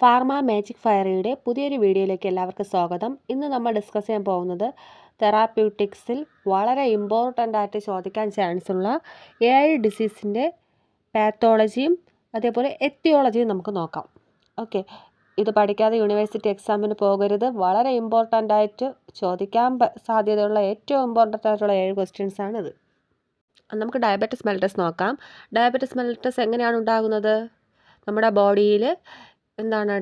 Pharma magic ഫയറിയുടെ പുതിയൊരു വീഡിയോയിലേക്ക് എല്ലാവർക്കും സ്വാഗതം. ഇന്ന് നമ്മൾ ഡിസ്കസ് ചെയ്യാൻ പോകുന്നത് തെറാപ്യൂട്ടിക്സിൽ വളരെ ഇമ്പോർട്ടൻ്റ് ആയിട്ട് ചോദിക്കാൻ ചാൻസ് ഉള്ള 7 ഡിസീസിൻ്റെ പാത്തോളജിയും അതേപോലെ എത്തിയോളജിയും നമുക്ക് നോക്കാം. ഓക്കെ, ഇത് പഠിക്കാതെ യൂണിവേഴ്സിറ്റി എക്സാമിന് പോകരുത്. വളരെ ഇമ്പോർട്ടൻ്റ് ആയിട്ട് ചോദിക്കാൻ സാധ്യതയുള്ള ഏറ്റവും ഇമ്പോർട്ടൻ്റ് ആയിട്ടുള്ള 7 ക്വസ്റ്റ്യൻസ് ആണിത്. നമുക്ക് ഡയബറ്റിസ് മെലിറ്റസ് നോക്കാം. ഡയബറ്റിസ് മെലിറ്റസ് എങ്ങനെയാണ് ഉണ്ടാകുന്നത്? നമ്മുടെ ബോഡിയിൽ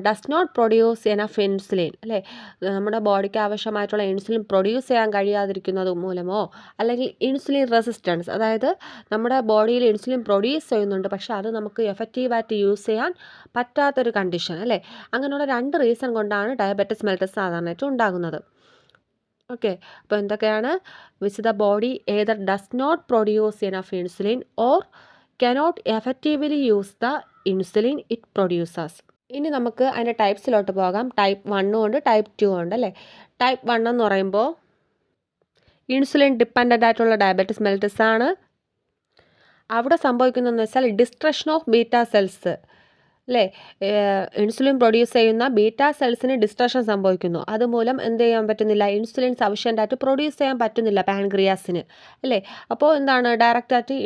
does not produce enough insulin, അല്ലേ? നമ്മുടെ ബോഡിക്ക് ആവശ്യമായിട്ടുള്ള ഇൻസുലിൻ പ്രൊഡ്യൂസ് ചെയ്യാൻ കഴിയാതിരിക്കുന്നത് മൂലമോ, അല്ലെങ്കിൽ ഇൻസുലിൻ റെസിസ്റ്റൻസ്, അതായത് നമ്മുടെ ബോഡിയിൽ ഇൻസുലിൻ പ്രൊഡ്യൂസ് ചെയ്യുന്നുണ്ട് പക്ഷേ അത് നമുക്ക് എഫക്റ്റീവായിട്ട് യൂസ് ചെയ്യാൻ പറ്റാത്തൊരു കണ്ടീഷൻ, അല്ലേ? അങ്ങനെയുള്ള 2 റീസൺ കൊണ്ടാണ് ഡയബറ്റിസ് മെലിറ്റസ് സാധാരണയായിട്ട് ഉണ്ടാകുന്നത്. ഓക്കെ, അപ്പോൾ എന്തൊക്കെയാണ്? Which the body either does not produce enough insulin or cannot effectively use the insulin it produces. ഇനി നമുക്ക് അതിൻ്റെ ടൈപ്സിലോട്ട് പോകാം. ടൈപ്പ് 1 ഉണ്ട്, ടൈപ്പ് 2 ഉണ്ട്, അല്ലേ? ടൈപ്പ് 1 എന്ന് പറയുമ്പോൾ ഇൻസുലിൻ ഡിപ്പെൻഡൻ്റ് ആയിട്ടുള്ള ഡയബറ്റിസ് മെലിറ്റസ് ആണ്. അവിടെ സംഭവിക്കുന്നതെന്ന് വെച്ചാൽ ഡിസ്ട്രക്ഷൻ ഓഫ് ബീറ്റാ സെൽസ്, അല്ലേ? ഇൻസുലിൻ പ്രൊഡ്യൂസ് ചെയ്യുന്ന ബീറ്റാ സെൽസിന് ഡിസ്ട്രക്ഷൻ സംഭവിക്കുന്നു. അതുമൂലം എന്ത് ചെയ്യാൻ പറ്റുന്നില്ല? ഇൻസുലിൻ സഫിഷ്യൻ്റ് ആയിട്ട് പ്രൊഡ്യൂസ് ചെയ്യാൻ പറ്റുന്നില്ല പാൻക്രിയാസിന്, അല്ലേ? അപ്പോൾ ഡയറക്റ്റായിട്ട്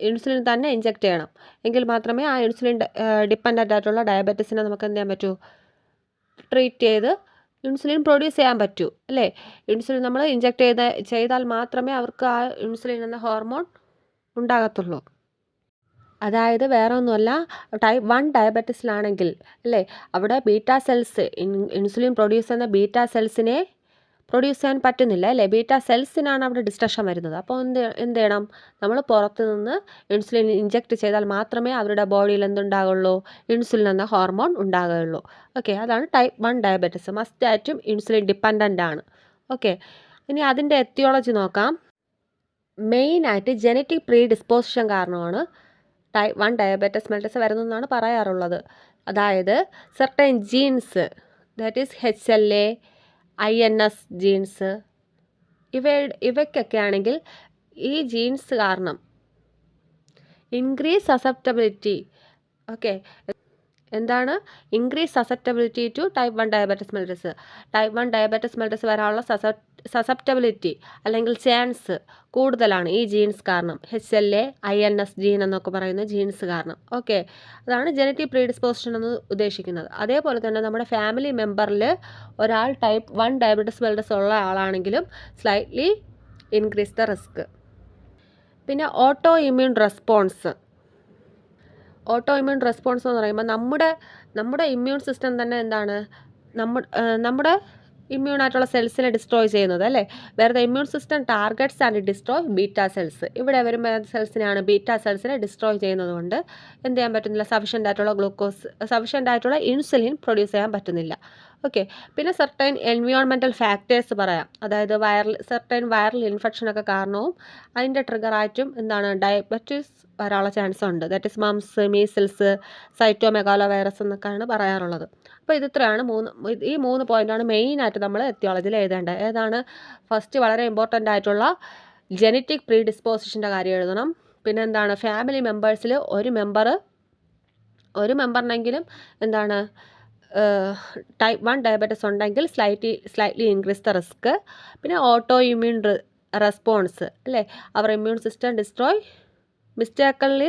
ഇൻസുലിൻ തന്നെ ഇഞ്ചെക്ട് ചെയ്യണം. എങ്കിൽ മാത്രമേ ആ ഇൻസുലിൻ ഡിപ്പെൻഡൻ്റ് ആയിട്ടുള്ള ഡയബറ്റീസിനെ നമുക്ക് എന്ത് ചെയ്യാൻ പറ്റൂ? ട്രീറ്റ് ചെയ്ത് ഇൻസുലിൻ പ്രൊഡ്യൂസ് ചെയ്യാൻ പറ്റൂ, അല്ലേ? ഇൻസുലിൻ നമ്മൾ ഇഞ്ചെക്ട് ചെയ്താൽ മാത്രമേ അവർക്ക് ആ ഇൻസുലിൻ എന്ന ഹോർമോൺ ഉണ്ടാകത്തുള്ളൂ. അതായത് വേറെ ഒന്നുമല്ല, ടൈപ്പ് 1 ഡയബറ്റീസിലാണെങ്കിൽ, അല്ലേ, അവിടെ ബീറ്റാ സെൽസ് ഇൻസുലിൻ പ്രൊഡ്യൂസ് ചെയ്യുന്ന ബീറ്റാ സെൽസിനെ പ്രൊഡ്യൂസ് ചെയ്യാൻ പറ്റുന്നില്ല, അല്ലേ? ബീറ്റാ സെൽസിനാണ് അവിടെ ഡിസ്ട്രക്ഷൻ വരുന്നത്. അപ്പോൾ എന്ത് ചെയ്യണം? നമ്മൾ പുറത്ത് നിന്ന് ഇൻസുലിൻ ഇഞ്ചെക്ട് ചെയ്താൽ മാത്രമേ അവരുടെ ബോഡിയിൽ എന്തുണ്ടാകുള്ളൂ? ഇൻസുലിൻ എന്ന ഹോർമോൺ ഉണ്ടാകുകയുള്ളൂ. ഓക്കെ, അതാണ് ടൈപ്പ് 1 ഡയബറ്റിസ്. മസ്റ്റായിട്ടും ഇൻസുലിൻ ഡിപ്പെൻഡൻ്റ് ആണ്. ഓക്കെ, ഇനി അതിൻ്റെ എത്തിയോളജി നോക്കാം. മെയിനായിട്ട് ജനറ്റിക് പ്രീ ഡിസ്പോസിഷൻ കാരണമാണ് ടൈപ്പ് 1 ഡയബറ്റിസ് മെലിറ്റസ് വരുന്നതെന്നാണ് പറയാറുള്ളത്. അതായത് certain genes, that is HLA, INS genes, ഇവയ്ക്കൊക്കെ ആണെങ്കിൽ ഈ ജീൻസ് കാരണം increase susceptibility, okay, increase susceptibility to type 1 diabetes mellitus. Type 1 diabetes mellitus വരാനുള്ള സസെപ്റ്റബിലിറ്റി അല്ലെങ്കിൽ ചാൻസ് കൂടുതലാണ് ഈ ജീൻസ് കാരണം. HLA, INS ജീൻ എന്നൊക്കെ പറയുന്ന ജീൻസ് കാരണം. ഓക്കെ, അതാണ് ജനറ്റിക് പ്രീഡിസ്പോസിഷൻ എന്ന് ഉദ്ദേശിക്കുന്നത്. അതേപോലെ തന്നെ നമ്മുടെ ഫാമിലി മെമ്പറിൽ ഒരാൾ ടൈപ്പ് 1 ഡയബറ്റിസ് മെലിറ്റസ് ഉള്ള ആളാണെങ്കിലും സ്ലൈറ്റ്ലി ഇൻക്രീസ് ദ റിസ്ക്. പിന്നെ ഓട്ടോ ഇമ്മ്യൂൺ റെസ്പോൺസ് എന്ന് പറയുമ്പോൾ നമ്മുടെ ഇമ്മ്യൂൺ സിസ്റ്റം തന്നെ നമ്മുടെ ഇമ്മ്യൂൺ ആയിട്ടുള്ള സെൽസിനെ ഡിസ്ട്രോയ് ചെയ്യുന്നത്, അല്ലേ? വേറെ immune system targets and destroy beta cells. ഇവിടെ വരുമ്പോൾ സെൽസിനെയാണ് ബീറ്റാ സെൽസിനെ ഡിസ്ട്രോയ് ചെയ്യുന്നത് കൊണ്ട് എന്ത് ചെയ്യാൻ പറ്റുന്നില്ല? സഫിഷ്യൻ്റ് ആയിട്ടുള്ള ഇൻസുലിൻ പ്രൊഡ്യൂസ് ചെയ്യാൻ പറ്റുന്നില്ല. ഓക്കെ, പിന്നെ സർട്ടൈൻ എൻവിയോൺമെൻറ്റൽ ഫാക്ടേഴ്സ് പറയാം. അതായത് സർട്ടൈൻ വൈറൽ ഇൻഫെക്ഷനൊക്കെ കാരണവും അതിൻ്റെ ട്രിഗറായിട്ടും ഡയബറ്റിസ് വരാനുള്ള ചാൻസ് ഉണ്ട്. That is moms, measles, cytomegalo virus എന്നൊക്കെയാണ് പറയാറുള്ളത്. അപ്പോൾ ഇത്രയാണ് ഈ 3 പോയിൻ്റാണ് മെയിനായിട്ട് നമ്മൾ എത്തിയോളജിയിൽ എഴുതേണ്ടത്. ഏതാണ്? ഫസ്റ്റ് വളരെ ഇമ്പോർട്ടൻ്റ് ആയിട്ടുള്ള ജനറ്റിക് പ്രീ ഡിസ്പോസിഷൻ്റെ കാര്യം എഴുതണം. പിന്നെ ഫാമിലി മെമ്പേഴ്സിൽ ഒരു മെമ്പറിനെങ്കിലും ടൈപ്പ് 1 ഡയബറ്റിസ് ഉണ്ടെങ്കിൽ സ്ലൈറ്റ്ലി ഇൻക്രീസ് ദ റിസ്ക്. പിന്നെ ഓട്ടോ ഇമ്മ്യൂൺ റെസ്പോൺസ്, അല്ലേ? അവർ immune system mistakenly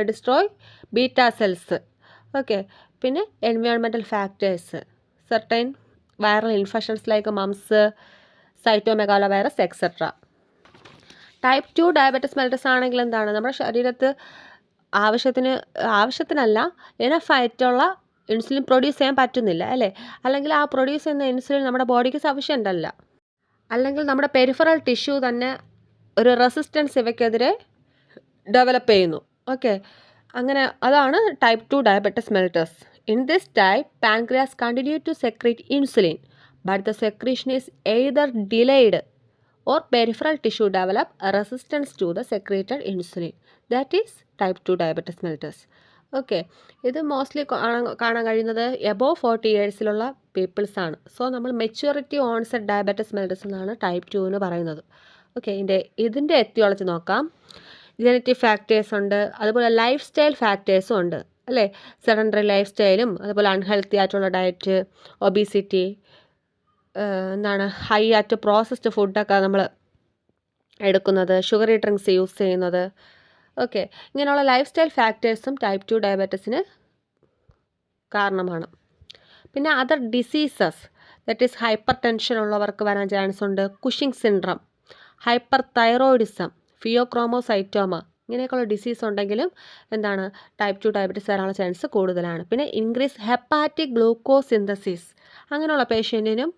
destroy beta cells. Okay, പിന്നെ environmental factors, certain viral infections like mumps, cytomegalovirus etcetera. Type 2 diabetes mellitus ആണെങ്കിൽ നമ്മുടെ ശരീരത്ത് ആവശ്യത്തിനല്ല എനഫായിട്ടുള്ള ഇൻസുലിൻ പ്രൊഡ്യൂസ് ചെയ്യാൻ പറ്റുന്നില്ല, അല്ലേ? അല്ലെങ്കിൽ ആ പ്രൊഡ്യൂസ് ചെയ്യുന്ന ഇൻസുലിൻ നമ്മുടെ ബോഡിക്ക് സഫിഷ്യൻ്റ് അല്ല, അല്ലെങ്കിൽ നമ്മുടെ പെരിഫറൽ ടിഷ്യൂ തന്നെ ഒരു റെസിസ്റ്റൻസ് ഇവയ്ക്കെതിരെ ഡെവലപ്പ് ചെയ്യുന്നു. ഓക്കെ, അതാണ് type 2 diabetes mellitus. In this type pancreas continue to secrete insulin but the secretion is either delayed or peripheral tissue develop a resistance to the secreted insulin. That is type 2 diabetes mellitus. Okay, ഇത് mostly കാണാൻ കഴിയുന്നത് above 40 ഇയേഴ്സിലുള്ള people's ആണ്. So നമ്മൾ maturity onset diabetes mellitus എന്നാണ് type 2 എന്ന് പറയുന്നത്. Okay, ഇതിൻ്റെ എത്തിയോളജി നോക്കാം. ജനറ്റിക് ഫാക്ടേഴ്സ് ഉണ്ട്, അതുപോലെ ലൈഫ് സ്റ്റൈൽ ഫാക്ടേഴ്സും ഉണ്ട്. അല്ലേ? സെഡൻഡറി ലൈഫ് സ്റ്റൈലും അതുപോലെ അൺഹെൽത്തി ആയിട്ടുള്ള ഡയറ്റ്, ഒബീസിറ്റി, ഹൈ ആയിട്ട് പ്രോസസ്ഡ് ഫുഡൊക്കെ നമ്മൾ എടുക്കുന്നത്, ഷുഗറി ഡ്രിങ്ക്സ് യൂസ് ചെയ്യുന്നത്, ഓക്കെ, ഇങ്ങനെയുള്ള ലൈഫ് സ്റ്റൈൽ ഫാക്ടേഴ്സും ടൈപ്പ് 2 ഡയബറ്റീസിന് കാരണമാണ്. പിന്നെ other diseases, that is hyper tension ഉള്ളവർക്ക് വരാൻ ചാൻസ് ഉണ്ട്, Cushing syndrome, hyper thyroidism, phaeochromocytoma, ഇങ്ങനെയൊക്കെയുള്ള ഡിസീസ് ഉണ്ടെങ്കിലും ടൈപ്പ് 2 ഡയബറ്റീസ് വരാനുള്ള ചാൻസ് കൂടുതലാണ്. പിന്നെ ഇൻക്രീസ് ഹെപ്പാറ്റിക് ഗ്ലൂക്കോസ് സിന്തസിസ്, അങ്ങനെയുള്ള പേഷ്യൻറ്റിനും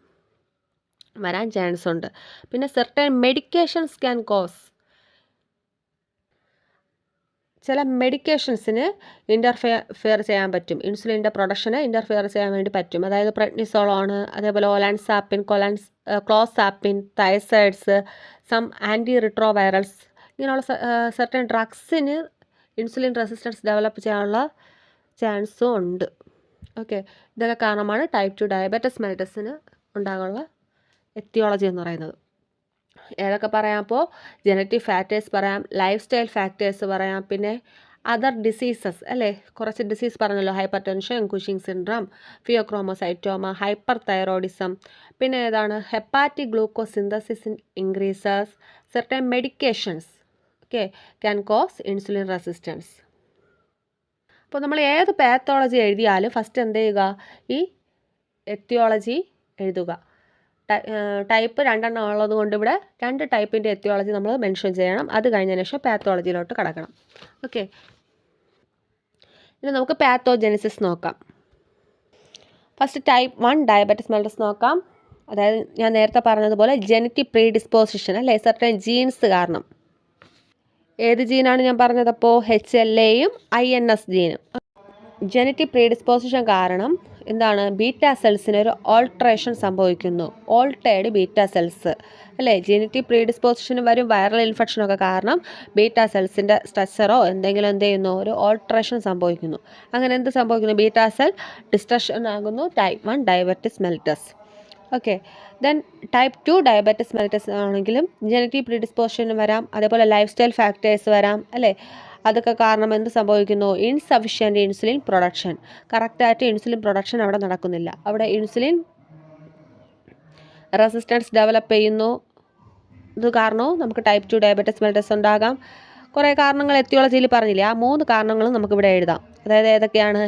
വരാൻ ചാൻസ് ഉണ്ട്. പിന്നെ സെർട്ടൻ മെഡിക്കേഷൻസ് ക്യാൻ കോസ്, ചില മെഡിക്കേഷൻസിന് ഇൻ്റർഫിയർ ചെയ്യാൻ പറ്റും, ഇൻസുലിൻ്റെ പ്രൊഡക്ഷനെ ഇൻ്റർഫിയർ ചെയ്യാൻ വേണ്ടി പറ്റും. അതായത് പ്രെഡ്നിസോളോണ്, അതേപോലെ ഒലാൻസാപ്പിൻ, ക്ലോസാപ്പിൻ, തൈസൈഡ്സ്, സം ആൻറ്റി റിട്രോവൈറൽസ്, ഇങ്ങനെയുള്ള സെർട്ടൻ ഡ്രഗ്സിന് ഇൻസുലിൻ റെസിസ്റ്റൻസ് ഡെവലപ്പ് ചെയ്യാനുള്ള ചാൻസും ഉണ്ട്. ഓക്കെ, ഇതൊക്കെ കാരണമാണ് ടൈപ്പ് 2 ഡയബറ്റീസ് മെലിറ്റസിന് ഉണ്ടാകാനുള്ള എത്തിയോളജി എന്ന് പറയുന്നത്. ഏതൊക്കെ പറയാം? അപ്പോൾ ജനറ്റിക് ഫാക്ടേഴ്സ് പറയാം, ലൈഫ് സ്റ്റൈൽ ഫാക്ടേഴ്സ് പറയാം, പിന്നെ അതർ ഡിസീസസ് അല്ലേ, കുറച്ച് ഡിസീസ് പറഞ്ഞല്ലോ, hypertension, Cushing syndrome, phaeochromocytoma, hyperthyroidism, പിന്നെ hepatic glucose synthesis increases, certain medications okay can cause insulin resistance. അപ്പോൾ നമ്മൾ ഏത് പാത്തോളജി എഴുതിയാലും ഫസ്റ്റ് എന്ത് ചെയ്യുക? ഈ എത്തിയോളജി എഴുതുക. ടൈപ്പ് 2 ഉള്ളത് കൊണ്ട് ഇവിടെ 2 ടൈപ്പിൻ്റെ എത്തിയോളജി നമ്മൾ മെൻഷൻ ചെയ്യണം. അത് കഴിഞ്ഞതിന് ശേഷം പാത്തോളജിയിലോട്ട് കടക്കണം. ഓക്കെ, ഇനി നമുക്ക് പാത്തോജെനിസിസ് നോക്കാം. ഫസ്റ്റ് ടൈപ്പ് 1 ഡയബറ്റിസ് മെലിറ്റസ് നോക്കാം. അതായത് ഞാൻ നേരത്തെ പറഞ്ഞതുപോലെ ജനറ്റിക് പ്രീഡിസ്പോസിഷൻ അല്ലേ, സർട്ടൻ ജീൻസ് കാരണം. ഏത് ജീനാണ് ഞാൻ പറഞ്ഞതപ്പോൾ? HLA-യും INS ജീനും. ജനറ്റിക് പ്രീഡിസ്പോസിഷൻ കാരണം ബീറ്റാ സെൽസിന് ഒരു ഓൾട്രേഷൻ സംഭവിക്കുന്നു, ഓൾട്ടേഡ് ബീറ്റാ സെൽസ് അല്ലേ. ജനറ്റിക് പ്രീഡിസ്പോസിഷന് വരും വൈറൽ ഇൻഫെക്ഷനൊക്കെ കാരണം ബീറ്റാ സെൽസിൻ്റെ സ്ട്രക്ചറോ എന്തെങ്കിലും ഒരു ഓൾട്രേഷൻ സംഭവിക്കുന്നു. അങ്ങനെ എന്ത് സംഭവിക്കുന്നു? ബീറ്റാ സെൽ ഡിസ്ട്രക്ഷൻ ആകുന്നു type 1 diabetes mellitus. Okay, then type 2 diabetes mellitus ആണെങ്കിലും ജനറ്റിക് പ്രീഡിസ്പോസിഷൻ വരാം, അതേപോലെ ലൈഫ് സ്റ്റൈൽ ഫാക്ടേഴ്സ് വരാം അല്ലേ. അതൊക്കെ കാരണം എന്ത് സംഭവിക്കുന്നു? ഇൻസഫിഷ്യൻറ്റ് ഇൻസുലിൻ പ്രൊഡക്ഷൻ, കറക്റ്റായിട്ട് ഇൻസുലിൻ പ്രൊഡക്ഷൻ അവിടെ നടക്കുന്നില്ല, അവിടെ ഇൻസുലിൻ റെസിസ്റ്റൻസ് ഡെവലപ്പ് ചെയ്യുന്നു. ഇത് കാരണവും നമുക്ക് ടൈപ്പ് 2 ഡയബറ്റിസ് മെലിറ്റസ് ഉണ്ടാകാം. കുറേ കാരണങ്ങൾ എത്തിയോളജിയിൽ പറഞ്ഞില്ലേ, ആ 3 കാരണങ്ങളും നമുക്കിവിടെ എഴുതാം. അതായത് ഏതൊക്കെയാണ്?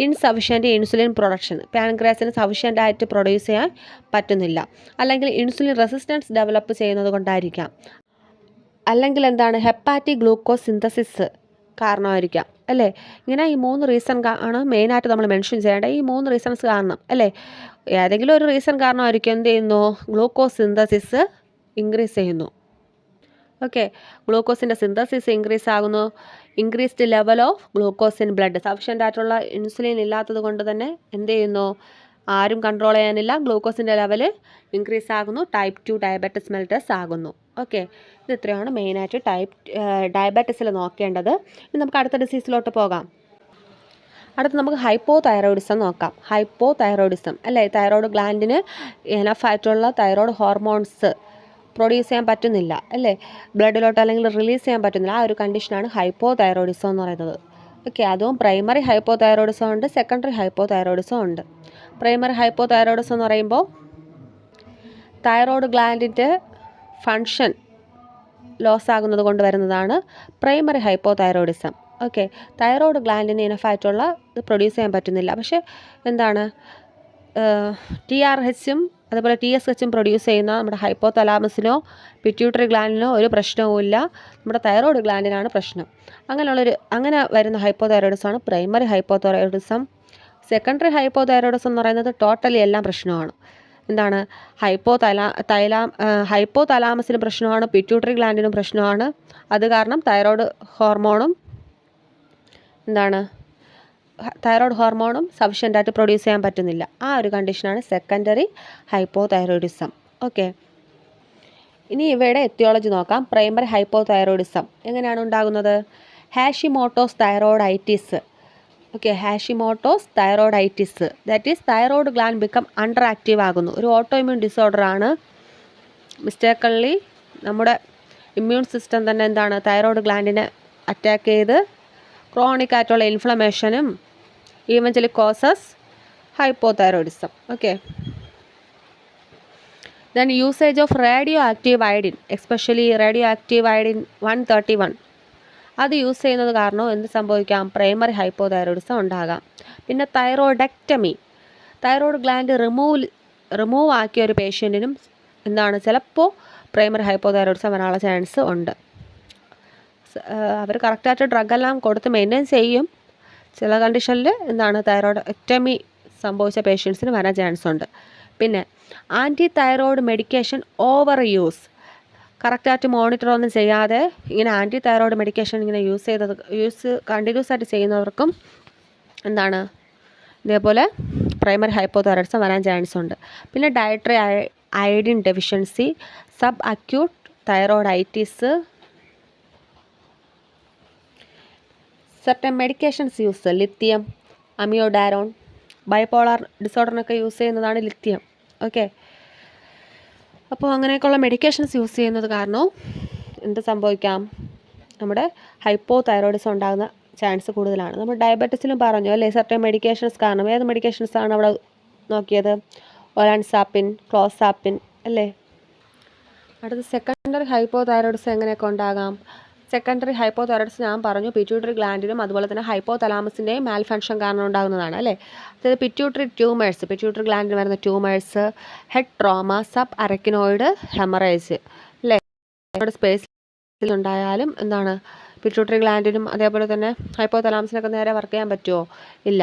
ഇൻസഫിഷ്യൻറ്റ് ഇൻസുലിൻ പ്രൊഡക്ഷൻ, പാൻക്രിയാസിന് സഫിഷ്യൻ്റ് ആയിട്ട് പ്രൊഡ്യൂസ് ചെയ്യാൻ പറ്റുന്നില്ല, അല്ലെങ്കിൽ ഇൻസുലിൻ റെസിസ്റ്റൻസ് ഡെവലപ്പ് ചെയ്യുന്നത് കൊണ്ടായിരിക്കാം, അല്ലെങ്കിൽ ഹെപ്പാറ്റിക് ഗ്ലൂക്കോസ് സിന്തസിസ് കാരണമായിരിക്കാം അല്ലേ. ഇങ്ങനെ ഈ 3 റീസൺ ആണ് മെയിനായിട്ട് നമ്മൾ മെൻഷൻ ചെയ്യേണ്ടത്. ഈ 3 റീസൺസ് കാരണം അല്ലേ, ഏതെങ്കിലും ഒരു റീസൺ കാരണമായിരിക്കും എന്ത് ചെയ്യുന്നു? ഗ്ലൂക്കോസ് സിന്തസിസ് ഇൻക്രീസ് ചെയ്യുന്നു. ഓക്കെ, ഗ്ലൂക്കോസിൻ്റെ സിന്തസിസ് ഇൻക്രീസ് ആകുന്നു. Increased level of glucose in blood, sufficient ആയിട്ടുള്ള ഇൻസുലിൻ ഇല്ലാത്തത് കൊണ്ട് തന്നെ എന്ത് ചെയ്യുന്നു? ആരും കൺട്രോൾ ചെയ്യാനില്ല, ഗ്ലൂക്കോസിൻ്റെ ലെവൽ ഇൻക്രീസ് ആകുന്നു, ടൈപ്പ് 2 ഡയബറ്റിസ് മെലിറ്റസ് ആകുന്നു. ഓക്കെ, ഇത് ഇത്രയാണ് മെയിനായിട്ട് ടൈപ്പ് ഡയബറ്റിസിൽ നോക്കേണ്ടത്. ഇനി നമുക്ക് അടുത്ത ഡിസീസിലോട്ട് പോകാം. അടുത്ത് നമുക്ക് ഹൈപ്പോ തൈറോയിഡിസം നോക്കാം. ഹൈപ്പോ തൈറോയിഡിസം അല്ലേ, തൈറോയ്ഡ് ഗ്ലാൻഡിന് എനഫ് ആയിട്ടുള്ള തൈറോയ്ഡ് ഹോർമോൺസ് പ്രൊഡ്യൂസ് ചെയ്യാൻ പറ്റുന്നില്ല അല്ലേ, ബ്ലഡിലോട്ട് അല്ലെങ്കിൽ റിലീസ് ചെയ്യാൻ പറ്റുന്നില്ല. ആ ഒരു കണ്ടീഷനാണ് ഹൈപ്പോ തൈറോയിഡിസം എന്ന് പറയുന്നത്. ഓക്കെ, അതും പ്രൈമറി ഹൈപ്പോ തൈറോയിഡിസം ഉണ്ട്, സെക്കൻഡറി ഹൈപ്പോ തൈറോയിഡിസം ഉണ്ട്. പ്രൈമറി ഹൈപ്പോ തൈറോയിഡിസം എന്ന് പറയുമ്പോൾ തൈറോയ്ഡ് ഗ്ലാൻഡിൻ്റെ ഫങ്ഷൻ ലോസ് ആകുന്നത് കൊണ്ട് വരുന്നതാണ് primary hypothyroidism. Okay, thyroid ഗ്ലാൻഡിന് ഇനഫായിട്ടുള്ള ഇത് പ്രൊഡ്യൂസ് ചെയ്യാൻ പറ്റുന്നില്ല, പക്ഷേ TRHും അതുപോലെ TSHും പ്രൊഡ്യൂസ് ചെയ്യുന്ന നമ്മുടെ ഹൈപ്പോ തലാമസിനോ പിറ്റ്യൂട്ടറി ഗ്ലാൻഡിനോ ഒരു പ്രശ്നവുമില്ല, നമ്മുടെ തൈറോയ്ഡ് ഗ്ലാൻഡിനാണ് പ്രശ്നം. അങ്ങനെ വരുന്ന ഹൈപ്പോ തൈറോയിഡിസമാണ് primary hypothyroidism. Secondary hypothyroidism എന്ന് പറയുന്നത് ടോട്ടലി എല്ലാം പ്രശ്നമാണ്. ഹൈപ്പോ തലാമസിന് പ്രശ്നമാണ്, പിറ്റ്യൂട്ടറി ഗ്ലാൻഡിനും പ്രശ്നമാണ്. അത് കാരണം തൈറോയ്ഡ് ഹോർമോണും സഫിഷ്യൻ്റായിട്ട് പ്രൊഡ്യൂസ് ചെയ്യാൻ പറ്റുന്നില്ല. ആ ഒരു കണ്ടീഷനാണ് സെക്കൻഡറി ഹൈപ്പോ തൈറോയിഡിസം. ഓക്കെ, ഇനി ഇവയുടെ എത്തിയോളജി നോക്കാം. പ്രൈമറി ഹൈപ്പോ തൈറോയിഡിസം എങ്ങനെയാണ് ഉണ്ടാകുന്നത്? Hashimoto's thyroiditis. Okay, Hashimoto's thyroiditis, that is thyroid gland become under active ആകുന്നു. ഒരു ഓട്ടോഇമ്യൂൺ ഡിസോർഡറാണ്. മിസ്റ്റേക്കൺലി നമ്മുടെ ഇമ്മ്യൂൺ സിസ്റ്റം തന്നെ തൈറോയ്ഡ് ഗ്ലാൻഡിനെ അറ്റാക്ക് ചെയ്ത് ക്രോണിക് ആയിട്ടുള്ള ഇൻഫ്ലമേഷനും eventually causes hypothyroidism. Okay. Then usage of radioactive iodine, especially radioactive iodine 131, അത് use ചെയ്യുന്നത് കാരണം എന്ത് സംഭവിക്കാം? പ്രൈമറി ഹൈപ്പോതൈറോയിഡിസം ഉണ്ടാകാം. പിന്നെ തൈറോയിഡക്ടമി, തൈറോയ്ഡ് ഗ്ലാൻഡ് റിമൂവ് ആക്കിയ ഒരു പേഷ്യൻറ്റിനും എന്താണ് ചിലപ്പോൾ പ്രൈമറി ഹൈപ്പോതൈറോയിഡിസം വരാനുള്ള ചാൻസ് ഉണ്ട്. അവർ കറക്റ്റായിട്ട് ഡ്രഗെല്ലാം കൊടുത്ത് മെയിൻറ്റെയിൻ ചെയ്യും. ചില കണ്ടീഷനിൽ എന്താണ് തൈറോയിഡക്ടമി സംഭവിച്ച പേഷ്യൻസിന് വരാൻ ചാൻസ് ഉണ്ട്. പിന്നെ ആൻറ്റി തൈറോയ്ഡ് മെഡിക്കേഷൻ ഓവർ കറക്റ്റായിട്ട് മോണിറ്റർ ഒന്നും ചെയ്യാതെ ഇങ്ങനെ ആൻറ്റി തൈറോയ്ഡ് മെഡിക്കേഷൻ ഇങ്ങനെ യൂസ് കണ്ടിന്യൂസ് ആയിട്ട് ചെയ്യുന്നവർക്കും എന്താണ് ഇതേപോലെ പ്രൈമറി ഹൈപ്പോതൈറോയിഡിസം വരാൻ ചാൻസ് ഉണ്ട്. പിന്നെ dietary iodine deficiency, subacute thyroiditis, certain medications use, lithium, amiodarone, bipolar ഡിസോർഡറിനൊക്കെ യൂസ് ചെയ്യുന്നതാണ് ലിത്തിയം. ഓക്കെ, അപ്പോൾ അങ്ങനെയൊക്കെയുള്ള മെഡിക്കേഷൻസ് യൂസ് ചെയ്യുന്നത് കാരണവും എന്ത് സംഭവിക്കാം? നമ്മുടെ ഹൈപ്പോതൈറോയിഡിസം ഉണ്ടാകുന്ന ചാൻസ് കൂടുതലാണ്. നമ്മൾ ഡയബറ്റീസിലും പറഞ്ഞു അല്ലേ, സർട്ടൻ മെഡിക്കേഷൻസ് കാരണം. ഏത് മെഡിക്കേഷൻസാണ് അവിടെ നോക്കിയത്? ഒലാൻസാപ്പിൻ, ക്ലോസാപ്പിൻ അല്ലേ. അടുത്ത സെക്കൻഡറി ഹൈപ്പോതൈറോയിഡിസം എങ്ങനെയൊക്കെ ഉണ്ടാകാം? സെക്കൻഡറി ഹൈപ്പോതൈറോയിഡിസം ഞാൻ പറഞ്ഞു പിറ്റ്യൂട്ടറി ഗ്ലാൻഡിനും അതുപോലെ തന്നെ ഹൈപ്പോതലാമസിൻ്റെയും മാൽ ഫങ്ഷൻ കാരണം ഉണ്ടാകുന്നതാണ് അല്ലേ. അതായത് പിറ്റ്യൂട്ടറി ട്യൂമേഴ്സ്, പിറ്റ്യൂട്ടറി ഗ്ലാൻഡിൽ വരുന്ന tumours, head trauma, subarachnoid haemorrhage അല്ലേ. സ്പേസിൽ ഉണ്ടായാലും എന്താണ് പിറ്റ്യൂട്ടറി ഗ്ലാൻഡിനും അതേപോലെ തന്നെ ഹൈപ്പോതലാമസിനൊക്കെ നേരെ വർക്ക് ചെയ്യാൻ പറ്റുമോ? ഇല്ല.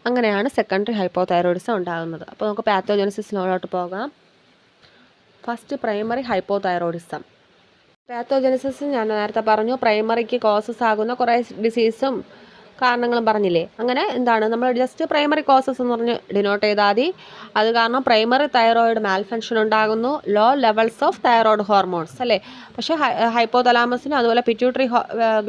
അങ്ങനെയാണ് സെക്കൻഡറി ഹൈപ്പോതൈറോയിഡിസം ഉണ്ടാകുന്നത്. അപ്പോൾ നമുക്ക് പാത്തോജനസിസിനോട്ട് പോകാം. First primary hypothyroidism. പാത്തോജനസിസ് ഞാൻ നേരത്തെ പറഞ്ഞു, പ്രൈമറിക്ക് കോസസ് ആകുന്ന കുറേ ഡിസീസും കാരണങ്ങളും പറഞ്ഞില്ലേ. അങ്ങനെ എന്താണ് നമ്മൾ ജസ്റ്റ് പ്രൈമറി കോസസ് എന്ന് പറഞ്ഞ് ഡിനോട്ട് ചെയ്താൽ മതി. അത് കാരണം പ്രൈമറി തൈറോയിഡ് മാൽഫങ്ഷൻ ഉണ്ടാകുന്നു, low levels of thyroid hormones അല്ലേ. പക്ഷേ ഹൈപ്പോതലാമസിനും അതുപോലെ പിറ്റ്യൂട്ടറി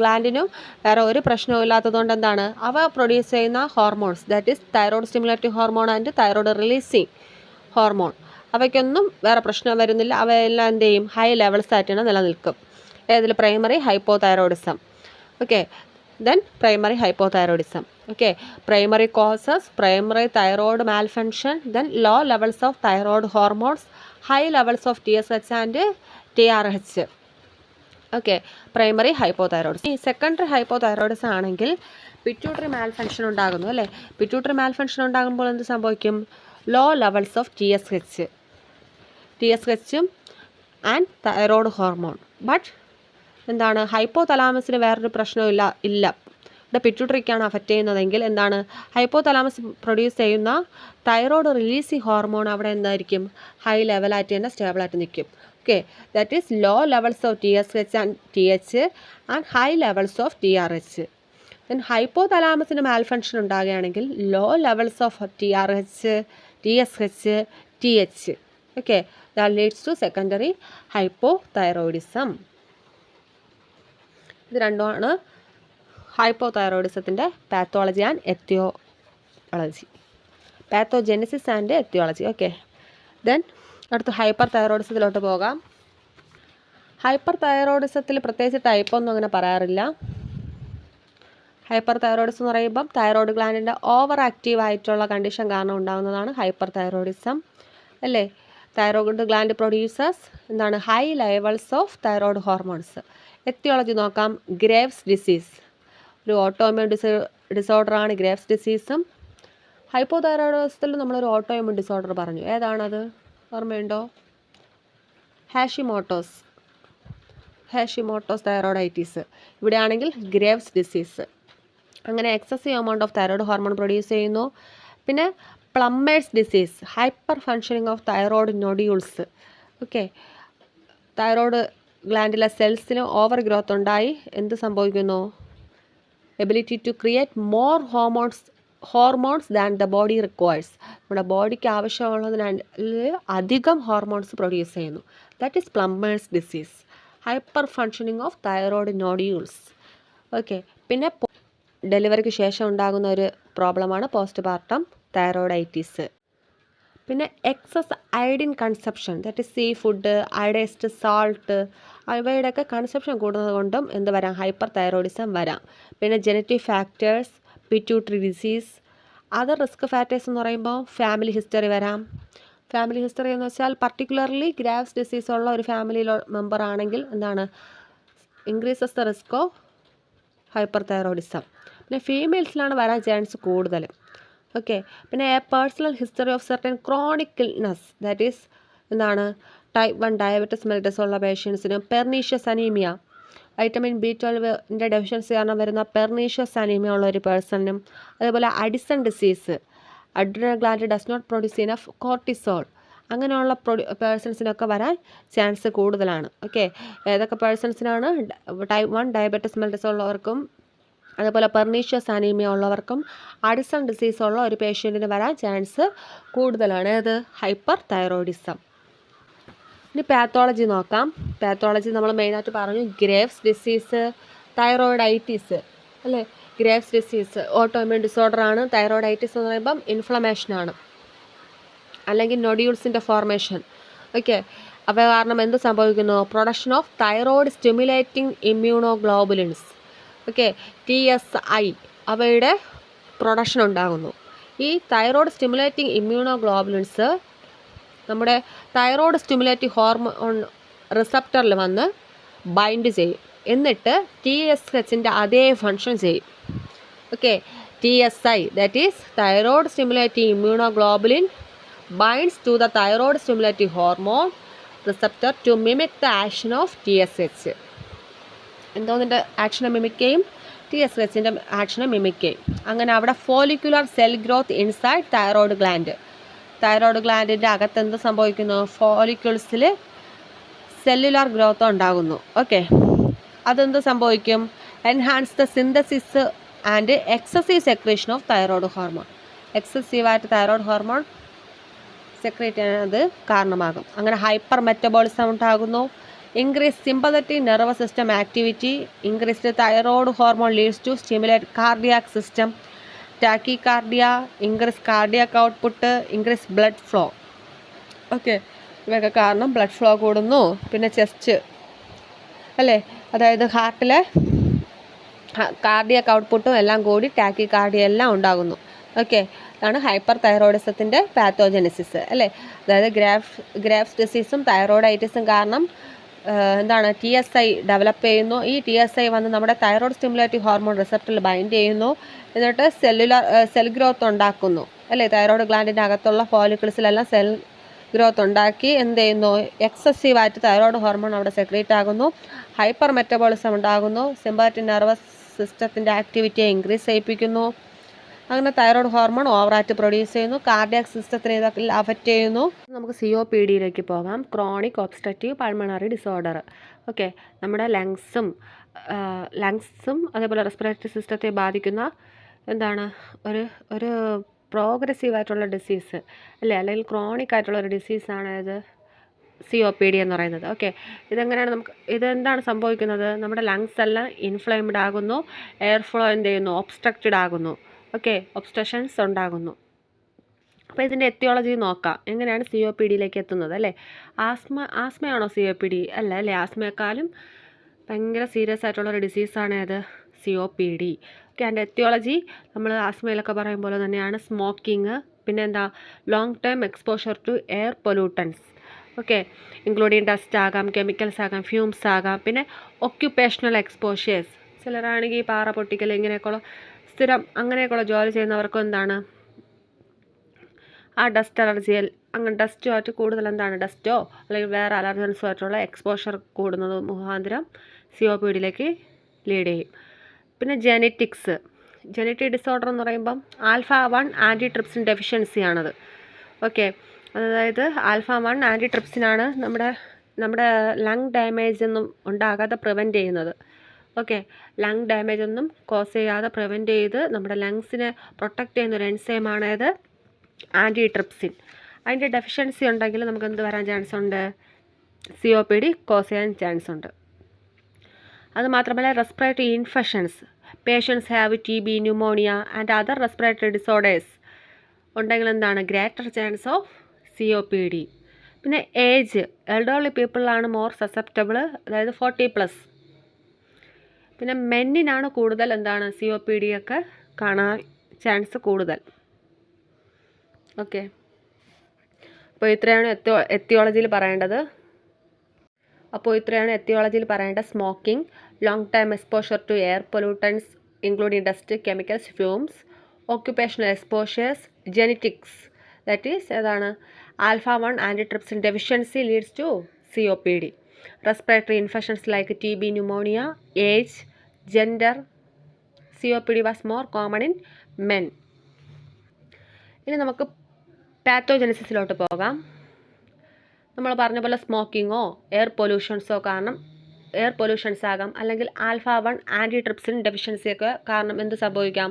ഗ്ലാൻഡിനും വേറെ ഒരു പ്രശ്നവും ഇല്ലാത്തതുകൊണ്ട് എന്താണ് അവ പ്രൊഡ്യൂസ് ചെയ്യുന്ന hormones, that is thyroid stimulative hormone and thyroid releasing hormone, അവയ്ക്കൊന്നും വേറെ പ്രശ്നം വരുന്നില്ല. അവയെല്ലാം എന്ത് ചെയ്യും? ഹൈ ലെവൽസ് ആയിട്ട് തന്നെ നിലനിൽക്കും. ഏതിൽ? Primary hypothyroidism. Okay, then primary hypothyroidism. Okay, primary causes, primary thyroid malfunction, then low levels of thyroid hormones, high levels of TSH and TRH. Okay, primary hypothyroidism. ഈ സെക്കൻഡറി ഹൈപ്പോതൈറോയിഡിസം ആണെങ്കിൽ pituitary malfunction ഉണ്ടാകുന്നു അല്ലേ. Pituitary malfunction ഉണ്ടാകുമ്പോൾ എന്ത് സംഭവിക്കും? Low levels of TSHും and thyroid hormone. But എന്താണ് ഹൈപ്പോതലാമസിന് വേറൊരു പ്രശ്നവും ഇല്ല. ഇവിടെ പിറ്റ്യൂട്ടറിക്കാണ് അഫക്റ്റ് ചെയ്യുന്നതെങ്കിൽ എന്താണ് ഹൈപ്പോതലാമസ് പ്രൊഡ്യൂസ് ചെയ്യുന്ന തൈറോയ്ഡ് റിലീസിങ് ഹോർമോൺ അവിടെ എന്തായിരിക്കും? ഹൈ ലെവലായിട്ട് തന്നെ സ്റ്റേബിളായിട്ട് നിൽക്കും. Okay, that is low levels of TSH and TH and high levels of TRH. Then ഹൈപ്പോതലാമസിന് മാൽഫങ്ഷൻ ഉണ്ടാകുകയാണെങ്കിൽ low levels of TRH, TSH, TH. Okay, that leads to secondary hypothyroidism. ഇത് രണ്ടുമാണ് ഹൈപ്പോതൈറോയിഡിസത്തിൻ്റെ pathology and aetiology, pathogenesis and aetiology. Okay, then അടുത്ത് ഹൈപ്പർ തൈറോയിഡിസത്തിലോട്ട് പോകാം. ഹൈപ്പർ തൈറോയിഡിസത്തിൽ പ്രത്യേകിച്ച് ടൈപ്പൊന്നും അങ്ങനെ പറയാറില്ല. ഹൈപ്പർ തൈറോയിഡിസം എന്ന് പറയുമ്പം തൈറോയ്ഡ് ഗ്ലാൻഡിൻ്റെ ഓവർ ആക്റ്റീവ് ആയിട്ടുള്ള കണ്ടീഷൻ കാരണം ഉണ്ടാകുന്നതാണ് ഹൈപ്പർ തൈറോയിഡിസം അല്ലേ. തൈറോയ്ഡ് ഗ്ലാൻഡ് പ്രൊഡ്യൂസേഴ്സ് എന്താണ് high levels of thyroid hormones. Aetiology നോക്കാം. ഗ്രേവ്സ് ഡിസീസ് ഒരു ഓട്ടോഇമ്യൂൺ ഡിസോർഡറാണ് ഗ്രേവ്സ് ഡിസീസും. ഹൈപ്പോതൈറോയിഡിസത്തിൽ നമ്മളൊരു ഓട്ടോഇമ്യൂൺ ഡിസോർഡർ പറഞ്ഞു, ഏതാണത് ഓർമ്മയുണ്ടോ? Hashimoto's thyroiditis. ഇവിടെയാണെങ്കിൽ ഗ്രേവ്സ് ഡിസീസ്. അങ്ങനെ excessive amount of thyroid hormone produce ചെയ്യുന്നു. പിന്നെ Plummer's disease, hyperfunctioning of thyroid nodules. Okay, thyroid ഗ്ലാൻഡിലെ സെൽസിന് ഓവർ ഗ്രോത്ത് ഉണ്ടായി എന്ത് സംഭവിക്കുന്നു? Ability to create more hormones than the body requires. നമ്മുടെ ബോഡിക്ക് ആവശ്യമുള്ളതിന് അധികം ഹോർമോൺസ് പ്രൊഡ്യൂസ് ചെയ്യുന്നു. That is Plummer's disease, hyperfunctioning of thyroid nodules. Okay, പിന്നെ ഡെലിവറിക്ക് ശേഷം ഉണ്ടാകുന്ന ഒരു പ്രോബ്ലമാണ് പോസ്റ്റ് പാർട്ടം തൈറോയിഡൈറ്റിസ്. പിന്നെ excess iodine consumption, that is seafood, iodised salt, അവയുടെയൊക്കെ കൺസപ്ഷൻ കൂടുന്നത് കൊണ്ടും എന്ത് വരാം? ഹൈപ്പർ തൈറോയിഡിസം വരാം. പിന്നെ genetic factors, pituitary disease, other risk factors എന്ന് പറയുമ്പോൾ ഫാമിലി ഹിസ്റ്ററി വരാം. ഫാമിലി ഹിസ്റ്ററി എന്ന് വെച്ചാൽ പർട്ടിക്കുലർലി ഗ്രാവ്സ് ഡിസീസ് ഉള്ള ഒരു ഫാമിലി മെമ്പർ ആണെങ്കിൽ എന്താണ് increases the risk of hyperthyroidism. പിന്നെ ഫീമെയിൽസിലാണ് വരാൻ ചാൻസ് കൂടുതൽ. ഓക്കെ, പിന്നെ a personal history of certain chronic illness, that is എന്താണ് ടൈപ്പ് 1 ഡയബറ്റിസ് മെലിറ്റസ് ഉള്ള പേഷ്യൻസിന് പെർനീഷ്യസ് അനീമിയ, വൈറ്റമിൻ B12ൻ്റെ ഡെഫിഷ്യൻസി കാരണം വരുന്ന പെർനീഷ്യസ് അനീമിയ ഉള്ള ഒരു പേഴ്സണിനും, അതേപോലെ Addison disease, adrenal gland does not produce enough cortisol, അങ്ങനെയുള്ള പേഴ്സൺസിനൊക്കെ വരാൻ ചാൻസ് കൂടുതലാണ്. ഓക്കെ, ഏതൊക്കെ പേഴ്സൺസിനാണ് ടൈപ്പ് 1 ഡയബറ്റിസ് മെലിറ്റസ് ഉള്ളവർക്കും അതേപോലെ പെർനീഷ്യസ് അനീമിയ ഉള്ളവർക്കും അഡിസൺ ഡിസീസ് ഉള്ള ഒരു പേഷ്യൻറ്റിന് വരാൻ ചാൻസ് കൂടുതലാണ്. ഏത് ഹൈപ്പർ തൈറോയിഡിസം. ഇനി പാത്തോളജി നോക്കാം. പാത്തോളജി നമ്മൾ മെയിനായിട്ട് പറഞ്ഞു ഗ്രേവ്സ് ഡിസീസ്, തൈറോയിഡൈറ്റിസ് അല്ലേ. ഗ്രേവ്സ് ഡിസീസ് ഓട്ടോഇമ്യൂൺ ഡിസോർഡർ ആണ്. തൈറോയിഡൈറ്റിസ് എന്ന് പറയുമ്പം ഇൻഫ്ലമേഷനാണ് അല്ലെങ്കിൽ നൊഡ്യൂൾസിൻ്റെ ഫോർമേഷൻ. ഓക്കെ, അവ കാരണം എന്ത് സംഭവിക്കുന്നു? Production of thyroid stimulating immunoglobulins, okay, TSI, അവയുടെ പ്രൊഡക്ഷൻ ഉണ്ടാകുന്നു. ഈ തൈറോയിഡ് സ്റ്റിമുലേറ്റിംഗ് ഇമ്മ്യൂണോഗ്ലോബുലിൻസ് നമ്മുടെ തൈറോയിഡ് സ്റ്റിമുലേറ്റിംഗ് ഹോർമോൺ റിസപ്റ്ററിൽ വന്ന് ബൈൻഡ് ചെയ്യും. എന്നിട്ട് TSHൻ്റെ അതേ ഫങ്ഷൻ ചെയ്യും. Okay, TSI, that is thyroid stimulating immunoglobulin binds to the thyroid stimulating hormone receptor to mimic the action of TSH. എന്തോന്നിൻ്റെ ആക്ഷനെ മിമിക് ചെയ്യും? TSHൻ്റെ ആക്ഷനെ മിമിക് ചെയ്യും. അങ്ങനെ അവിടെ follicular cell growth inside thyroid gland. Thyroid ഗ്ലാൻഡിൻ്റെ അകത്ത് എന്ത് സംഭവിക്കുന്നു? ഫോളിക്കിൾസിൽ സെല്ലുലാർ ഗ്രോത്ത് ഉണ്ടാകുന്നു. ഓക്കെ, അതെന്ത് സംഭവിക്കും? Enhance the synthesis and excessive secretion of thyroid hormone. എക്സസീവായിട്ട് തൈറോയിഡ് ഹോർമോൺ സെക്രീറ്റ് ചെയ്യാൻ അത് കാരണമാകും. അങ്ങനെ ഹൈപ്പർ മെറ്റബോളിസം ഉണ്ടാകുന്നു. Increase sympathetic nervous system activity, increased thyroid hormone leads to stimulate cardiac system, tachycardia, increase cardiac output, increase blood flow. Okay, ഇവയൊക്കെ കാരണം blood flow കൂടുന്നു. പിന്നെ ചെസ്റ്റ് അല്ലേ, അതായത് ഹാർട്ടിലെ കാർഡിയാക് ഔട്ട്പുട്ടും എല്ലാം കൂടി ടാക്കികാർഡിയ എല്ലാം ഉണ്ടാകുന്നു. ഓക്കെ, അതാണ് ഹൈപ്പർ തൈറോയിഡിസത്തിൻ്റെ പാത്തോജനസിസ് അല്ലേ. അതായത് ഗ്രാവ്സ് ഡിസീസും തൈറോയിഡൈറ്റിസും കാരണം എന്താണ് TSI ഡെവലപ്പ് ചെയ്യുന്നു. ഈ TSI വന്ന് നമ്മുടെ തൈറോയ്ഡ് സ്റ്റിമുലേറ്റീവ് ഹോർമോൺ റിസപ്റ്ററിൽ ബൈൻഡ് ചെയ്യുന്നു. എന്നിട്ട് സെൽ ഗ്രോത്ത് ഉണ്ടാക്കുന്നു അല്ലേ. തൈറോയ്ഡ് ഗ്ലാൻഡിൻ്റെ അകത്തുള്ള ഫോളിക്കിൾസിലെല്ലാം സെൽ ഗ്രോത്ത് ഉണ്ടാക്കി എന്ത് ചെയ്യുന്നു? എക്സസീവായിട്ട് തൈറോയ്ഡ് ഹോർമോൺ അവിടെ സെക്രീറ്റ് ആകുന്നു. ഹൈപ്പർ മെറ്റബോളിസം ഉണ്ടാകുന്നു. സിമ്പത്തറ്റിക് നെർവസ് സിസ്റ്റത്തിൻ്റെ ആക്ടിവിറ്റിയെ ഇൻക്രീസ് ചെയ്യിപ്പിക്കുന്നു. അങ്ങനെ തൈറോയ്ഡ് ഹോർമോൺ ഓവറായിട്ട് പ്രൊഡ്യൂസ് ചെയ്യുന്നു. കാർഡിയാക് സിസ്റ്റത്തിനെ ഇതൊക്കെ അഫക്റ്റ് ചെയ്യുന്നു. നമുക്ക് COPDയിലേക്ക് പോകാം. Chronic obstructive pulmonary disorder. Okay, നമ്മുടെ ലങ്സും അതേപോലെ റെസ്പിറേറ്ററി സിസ്റ്റത്തെ ബാധിക്കുന്ന എന്താണ് ഒരു പ്രോഗ്രസീവായിട്ടുള്ള ഡിസീസ് അല്ലേ, അല്ലെങ്കിൽ ക്രോണിക് ആയിട്ടുള്ള ഒരു ഡിസീസാണ് ഇത് COPD എന്ന് പറയുന്നത്. ഓക്കെ, ഇതെങ്ങനെയാണ് ഇതെന്താണ് സംഭവിക്കുന്നത്? നമ്മുടെ ലങ്സ് എല്ലാം ഇൻഫ്ലെയിംഡ് ആകുന്നു. എയർ ഫ്ലോ എന്ത് ചെയ്യുന്നു? ഒബ്സ്ട്രക്റ്റഡ് ആകുന്നു. ഓക്കെ, ഒബ്സ്ട്രക്ഷൻസ് ഉണ്ടാകുന്നു. അപ്പോൾ ഇതിൻ്റെ എത്തിയോളജി നോക്കാം. എങ്ങനെയാണ് COPDയിലേക്ക് എത്തുന്നത് അല്ലേ. ആസ്മയാണോ COPD? അല്ലേ. ആസ്മയെക്കാളും ഭയങ്കര സീരിയസ് ആയിട്ടുള്ളൊരു ഡിസീസാണ് ഏത്? COPD. ഓക്കെ, അതിൻ്റെ എത്തിയോളജി നമ്മൾ ആസ്മയിലൊക്കെ പറയും പോലെ തന്നെയാണ്. സ്മോക്കിങ്, പിന്നെ എന്താ long term exposure to air pollutants. Okay, including dust ആകാം, കെമിക്കൽസ് ആകാം, ഫ്യൂംസ് ആകാം. പിന്നെ ഒക്യുപ്പേഷണൽ എക്സ്പോഷേഴ്സ്, ചിലരാണെങ്കിൽ പാറ പൊട്ടിക്കൽ ഇങ്ങനെയൊക്കെയുള്ള സ്ഥിരം അങ്ങനെയൊക്കെയുള്ള ജോലി ചെയ്യുന്നവർക്കും എന്താണ് ആ ഡസ്റ്റ് അലർജിയിൽ അങ്ങനെ ഡസ്റ്റുമായിട്ട് കൂടുതൽ എന്താണ് ഡസ്റ്റോ അല്ലെങ്കിൽ വേറെ അലർജൻസുമായിട്ടുള്ള എക്സ്പോഷർ കൂടുന്നത് മുഖാന്തരം COPDയിലേക്ക് ലീഡ് ചെയ്യും. പിന്നെ ജെനറ്റിക് ഡിസോർഡർ എന്ന് പറയുമ്പം α1 ആൻറ്റിട്രിപ്സിൻ ഡെഫിഷ്യൻസിയാണത്. ഓക്കെ, അതായത് α1 ആൻറ്റിട്രിപ്സിനാണ് നമ്മുടെ ലങ് ഡാമേജ് ഒന്നും ഉണ്ടാകാതെ പ്രിവെൻറ്റ് ചെയ്യുന്നത്. ഓക്കെ, ലങ് ഡാമേജ് ഒന്നും കോസ് ചെയ്യാതെ പ്രിവെൻറ്റ് ചെയ്ത് നമ്മുടെ ലങ്സിനെ പ്രൊട്ടക്റ്റ് ചെയ്യുന്ന ഒരു എൻസൈമാണ് ഇത് ആൻറ്റിട്രിപ്സിൻ. അതിൻ്റെ ഡെഫിഷ്യൻസി ഉണ്ടെങ്കിൽ നമുക്ക് എന്ത് വരാൻ ചാൻസ് ഉണ്ട്? COPD കോസ് ചെയ്യാൻ ചാൻസ് ഉണ്ട്. അതുമാത്രമല്ല respiratory infections, patients have TB, pneumonia and other respiratory disorders ഉണ്ടെങ്കിൽ എന്താണ് ഗ്രേറ്റർ ചാൻസ് ഓഫ് COPD. പിന്നെ ഏജ്, എൽഡർലി പീപ്പിളാണ് മോർ സസെപ്റ്റബിൾ, അതായത് 40+. പിന്നെ മെന്നിനാണ് കൂടുതൽ എന്താണ് COPD ഒക്കെ കാണാൻ ചാൻസ് കൂടുതൽ. ഓക്കെ, അപ്പോൾ ഇത്രയാണ് എത്തിയോളജിയിൽ പറയേണ്ടത്. Smoking, long time exposure to air pollutants including dust, chemicals, fumes, occupational exposures, genetics, that is ഏതാണ് alpha-1 antitrypsin deficiency leads to COPD, respiratory infections like TB, pneumonia, age, gender. COPD was more common in men. ഇനി നമുക്ക് പാത്തോജെനിസിസിലോട്ട് പോകാം. നമ്മൾ പറഞ്ഞ പോലെ സ്മോക്കിങ്ങോ air pollutions ആകാം, അല്ലെങ്കിൽ alpha-1 ആൻറ്റിട്രിപ്സിൻ ഡെഫിഷ്യൻസിയൊക്കെ കാരണം എന്ത് സംഭവിക്കാം?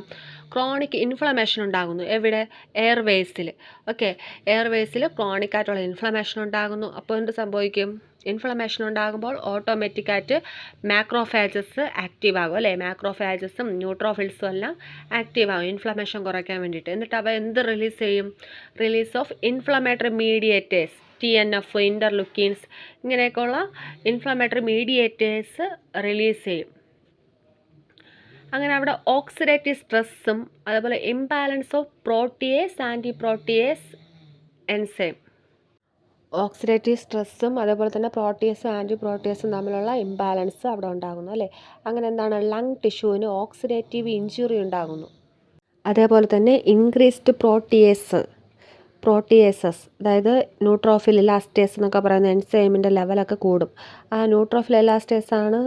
ക്രോണിക് ഇൻഫ്ലമേഷൻ ഉണ്ടാകുന്നു. എവിടെ? എയർവേസിൽ. ഓക്കെ, എയർവേസിൽ ക്രോണിക് ആയിട്ടുള്ള ഇൻഫ്ലമേഷൻ ഉണ്ടാകുന്നു. അപ്പോൾ എന്ത് സംഭവിക്കും? ഇൻഫ്ലമേഷൻ ഉണ്ടാകുമ്പോൾ ഓട്ടോമാറ്റിക്കായിട്ട് മാക്രോഫാജസ് ആക്റ്റീവ് ആകും അല്ലേ? മാക്രോഫാജസും ന്യൂട്രോഫിൽസും എല്ലാം ആക്റ്റീവ് ആകും ഇൻഫ്ലമേഷൻ കുറയ്ക്കാൻ വേണ്ടിയിട്ട്. എന്നിട്ട് അവ എന്ത് റിലീസ് ചെയ്യും? Release of inflammatory mediators, TNF, ഇൻ്റർലുക്കീൻസ്, ഇങ്ങനെയൊക്കെയുള്ള ഇൻഫ്ലമേറ്ററി മീഡിയേറ്റേഴ്സ് റിലീസ് ചെയ്യും. അങ്ങനെ അവിടെ ഓക്സിഡേറ്റീവ് സ്ട്രെസ്സും അതേപോലെ imbalance of protease, anti protease enzyme. Oxidative സ്ട്രെസ്സും അതേപോലെ തന്നെ പ്രോട്ടിയേസും ആൻറ്റി പ്രോട്ടിയേസും തമ്മിലുള്ള ഇംബാലൻസ് അവിടെ ഉണ്ടാകുന്നു അല്ലേ? അങ്ങനെ എന്താണ്? ലങ് ടിഷ്യൂവിന് ഓക്സിഡേറ്റീവ് ഇഞ്ചുറി ഉണ്ടാകുന്നു. അതേപോലെ തന്നെ ഇൻക്രീസ്ഡ് പ്രോട്ടിയേസസ്, അതായത് ന്യൂട്രോഫിൽ ഇലാസ്റ്റേസ് എന്നൊക്കെ പറയുന്ന എൻസൈമിൻ്റെ ലെവലൊക്കെ കൂടും. ആ ന്യൂട്രോഫിൽ ഇലാസ്റ്റേസ് ആണ്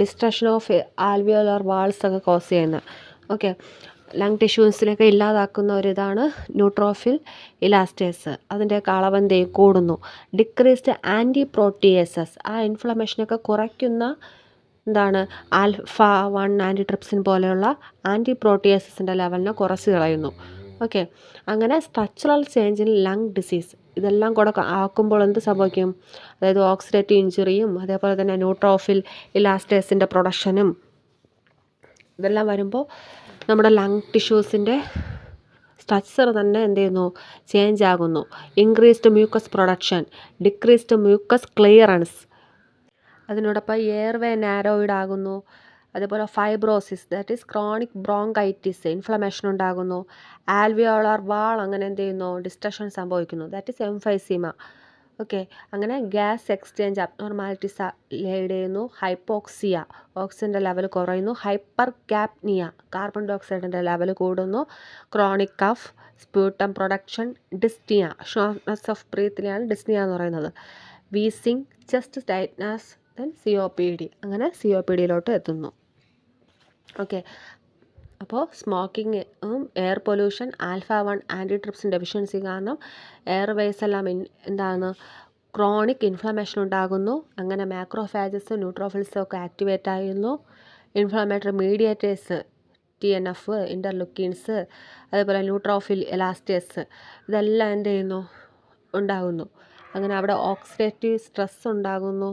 ഡിസ്ട്രക്ഷൻ ഓഫ് ആൽവിയോലർ വാൾസ് ഒക്കെ കോസ് ചെയ്യുന്നത്. ഓക്കെ, ലങ് ടിഷ്യൂസിനൊക്കെ ഇല്ലാതാക്കുന്ന ഒരിതാണ് ന്യൂട്രോഫിൽ ഇലാസ്റ്റേസ്. അതിൻ്റെയൊക്കെ അളവെന്ത് കൂടുന്നു. ഡിക്രീസ്ഡ് ആൻറ്റി പ്രോട്ടിയേസസ്, ആ ഇൻഫ്ലമേഷനൊക്കെ കുറയ്ക്കുന്ന എന്താണ്? alpha-1 ആൻറ്റിട്രിപ്സിൻ പോലെയുള്ള ആൻറ്റി പ്രോട്ടിയേസസിൻ്റെ ലെവലിനെ കുറച്ച് കളയുന്നു. ഓക്കെ, അങ്ങനെ structural change in lung disease ഇതെല്ലാം കൂടെ ആക്കുമ്പോൾ എന്ത് സംഭവിക്കും? അതായത് ഓക്സിഡേറ്റീവ് ഇഞ്ചുറിയും അതേപോലെ തന്നെ ന്യൂട്രോഫിൽ ഇലാസ്റ്റേസിൻ്റെ പ്രൊഡക്ഷനും ഇതെല്ലാം വരുമ്പോൾ നമ്മുടെ ലങ് ടിഷ്യൂസിൻ്റെ സ്ട്രക്ചർ തന്നെ എന്ത് ചെയ്യുന്നു? ചേഞ്ച് ആകുന്നു. Increased mucus production, decreased mucus clearance, അതിനോടൊപ്പം എയർവേ നാരോയിഡ് ആകുന്നു. അതേപോലെ fibrosis, that is chronic bronchitis, inflammation ഉണ്ടാകുന്നു. ആൽവിയോളർ വാൾ അങ്ങനെ എന്ത് ചെയ്യുന്നു? ഡിസ്ട്രക്ഷൻ സംഭവിക്കുന്നു, ദാറ്റ് ഈസ് എംഫൈസീമ. ഓക്കെ, അങ്ങനെ ഗ്യാസ് എക്സ്ചേഞ്ച് അബ്നോർമാലിറ്റീസ് ലീഡ് ചെയ്യുന്നു. ഹൈപ്പോക്സിയ, ഓക്സിജൻ്റെ ലെവൽ കുറയുന്നു. ഹൈപ്പർ കാപ്നിയ, കാർബൺ ഡൈ ഓക്സൈഡിൻ്റെ ലെവൽ കൂടുന്നു. Chronic cough, sputum production, dyspnoea, shortness of ബ്രീത്തിനെയാണ് ഡിസ്നിയ എന്ന് പറയുന്നത്. Wheezing, chest tightness, then COPD. അങ്ങനെ COPDയിലോട്ട് എത്തുന്നു. ഓക്കെ, അപ്പോൾ സ്മോക്കിങ്ങും എയർ പൊല്യൂഷൻ, alpha-1 ആൻറ്റിട്രിപ്സിൻ ഡെഫിഷ്യൻസി കാരണം എയർവേസ് എല്ലാം എന്താണ്? ക്രോണിക് ഇൻഫ്ലമേഷൻ ഉണ്ടാകുന്നു. അങ്ങനെ മാക്രോഫാജസ് ന്യൂട്രോഫിൽസും ഒക്കെ ആക്ടിവേറ്റ് ആയിരുന്നു. ഇൻഫ്ലമേറ്ററി മീഡിയേറ്റേഴ്സ്, TNF, ഇൻ്റർലുക്കീൻസ്, അതേപോലെ ന്യൂട്രോഫിൽ എലാസ്റ്റേസ് ഇതെല്ലാം എന്ത് ചെയ്യുന്നു? ഉണ്ടാകുന്നു. അങ്ങനെ അവിടെ ഓക്സിഡേറ്റീവ് സ്ട്രെസ് ഉണ്ടാകുന്നു.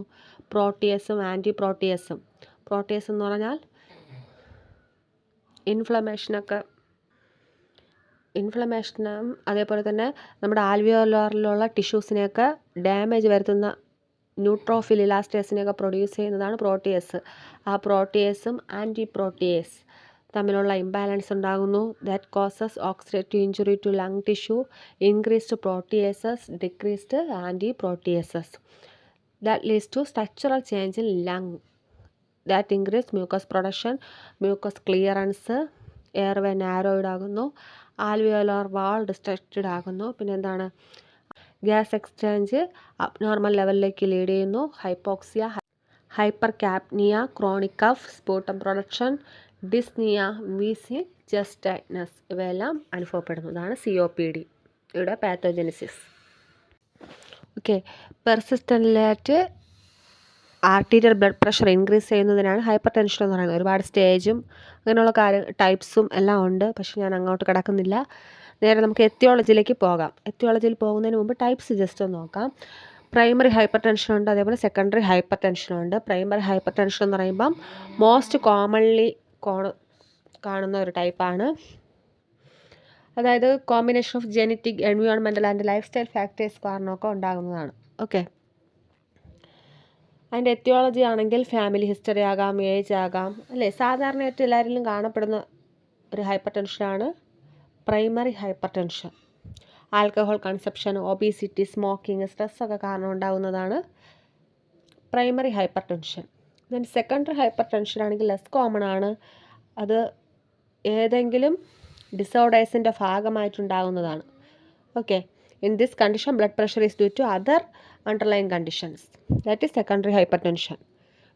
പ്രോട്ടിയേസും ആൻറ്റി പ്രോട്ടിയേസും, പ്രോട്ടിയേസ് എന്ന് പറഞ്ഞാൽ ഇൻഫ്ലമേഷനും അതേപോലെ തന്നെ നമ്മുടെ ആൽവിയോലാറിലുള്ള ടിഷ്യൂസിനെയൊക്കെ ഡാമേജ് വരുത്തുന്ന ന്യൂട്രോഫിൽ ഇലാസ്റ്റേസിനെയൊക്കെ പ്രൊഡ്യൂസ് ചെയ്യുന്നതാണ് പ്രോട്ടിയേസ്. ആ പ്രോട്ടിയേസും ആൻറ്റി പ്രോട്ടിയേസ് തമ്മിലുള്ള ഇംബാലൻസ് ഉണ്ടാകുന്നു. That causes oxidative injury to lung tissue, increased proteases, decreased anti proteases. That leads to structural change in lung, that increase mucus production, mucus clearance, airway narrowed ആകുന്നു. Alveolar wall destructed ആകുന്നു. പിന്നെ എന്താണ്? Gas exchange abnormal ലെവലിലേക്ക് lead ചെയ്യുന്നു. Hypoxia, hypercapnia, chronic cough, sputum production, dyspnoea, wheezing, chest tightness ഇവയെല്ലാം അനുഭവപ്പെടുന്നതാണ് COPD യുടെ pathogenesis. Okay, പെർസിസ്റ്റൻ്റായിട്ട് ആർട്ടീരിയൽ ബ്ലഡ് പ്രഷർ ഇൻക്രീസ് ചെയ്യുന്നതിനാണ് ഹൈപ്പർ ടെൻഷൻ എന്ന് പറയുന്നത്. ഒരുപാട് സ്റ്റേജും അങ്ങനെയുള്ള ടൈപ്സും എല്ലാം ഉണ്ട്. പക്ഷെ ഞാൻ അങ്ങോട്ട് കിടക്കുന്നില്ല. നേരെ നമുക്ക് എത്തിയോളജിയിലേക്ക് പോകാം. എത്തിയോളജിയിൽ പോകുന്നതിന് മുമ്പ് ടൈപ്സ് ജസ്റ്റ് ഒന്ന് നോക്കാം. പ്രൈമറി ഹൈപ്പർ ടെൻഷൻ ഉണ്ട്, അതേപോലെ സെക്കൻഡറി ഹൈപ്പർ ടെൻഷൻ ഉണ്ട്. പ്രൈമറി ഹൈപ്പർ ടെൻഷൻ എന്ന് പറയുമ്പം മോസ്റ്റ് കോമൺലി കാണുന്ന ഒരു ടൈപ്പാണ്. അതായത് combination of genetic, environmental and lifestyle factors കാരണമൊക്കെ ഉണ്ടാകുന്നതാണ്. ഓക്കെ, അതിൻ്റെ എത്തിയോളജി ആണെങ്കിൽ ഫാമിലി ഹിസ്റ്ററി ആകാം, ഏജ് ആകാം അല്ലേ. സാധാരണയായിട്ട് എല്ലാവരിലും കാണപ്പെടുന്ന ഒരു ഹൈപ്പർ ടെൻഷനാണ് primary hypertension. Alcohol consumption, obesity, smoking, സ്ട്രെസ്സൊക്കെ കാരണം ഉണ്ടാകുന്നതാണ് primary hypertension. Then secondary hypertension ആണെങ്കിൽ ലെസ് കോമൺ ആണ്. അത് ഏതെങ്കിലും ഡിസോർഡേഴ്സിൻ്റെ ഭാഗമായിട്ടുണ്ടാകുന്നതാണ്. Okay, in this condition blood pressure is due to other underlying conditions, that is secondary hypertension.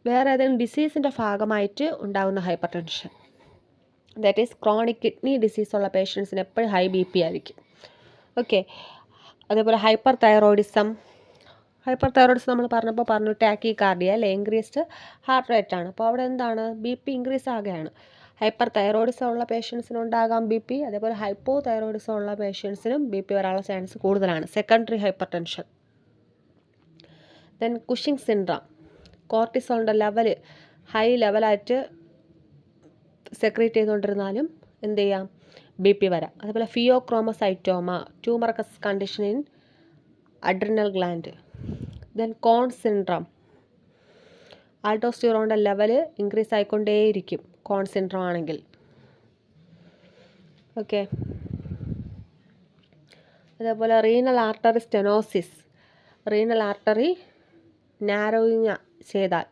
വേറെ ഏതെങ്കിലും ഡിസീസിൻ്റെ ഭാഗമായിട്ട് ഉണ്ടാകുന്ന hypertension, that is chronic kidney disease ഉള്ള പേഷ്യൻസിന് എപ്പോഴും ഹൈ BP ആയിരിക്കും. ഓക്കെ, അതേപോലെ ഹൈപ്പർ തൈറോയിഡിസം നമ്മൾ പറഞ്ഞു ടാക്കി കാർഡിയ അല്ലെ, ഇൻക്രീസ്ഡ് ഹാർട്ട് റേറ്റ് ആണ്. അപ്പോൾ അവിടെ എന്താണ്, BP ഇൻക്രീസ് ആകുകയാണ്. ഹൈപ്പർ തൈറോയിഡിസം ഉള്ള പേഷ്യൻസിനുണ്ടാകാം BP, അതേപോലെ ഹൈപ്പോ തൈറോയിഡിസം ഉള്ള പേഷ്യൻസിനും BP വരാനുള്ള ചാൻസ് കൂടുതലാണ്, secondary hypertension. Then Cushing syndrome, കോർട്ടിസോളിൻ്റെ ലെവൽ ഹൈ ലെവലായിട്ട് സെക്രീറ്റ് ചെയ്തുകൊണ്ടിരുന്നാലും എന്ത് ചെയ്യാം, BP വരാം. അതേപോലെ phaeochromocytoma, tumorous condition in adrenal gland. Then Conn syndrome, ആൾഡോസ്റ്റിറോണിൻ്റെ ലെവൽ ഇൻക്രീസ് ആയിക്കൊണ്ടേയിരിക്കും കോൺ സിൻഡ്രോം ആണെങ്കിൽ. ഓക്കെ, അതേപോലെ renal artery stenosis, renal artery narrowing ചെയ്താൽ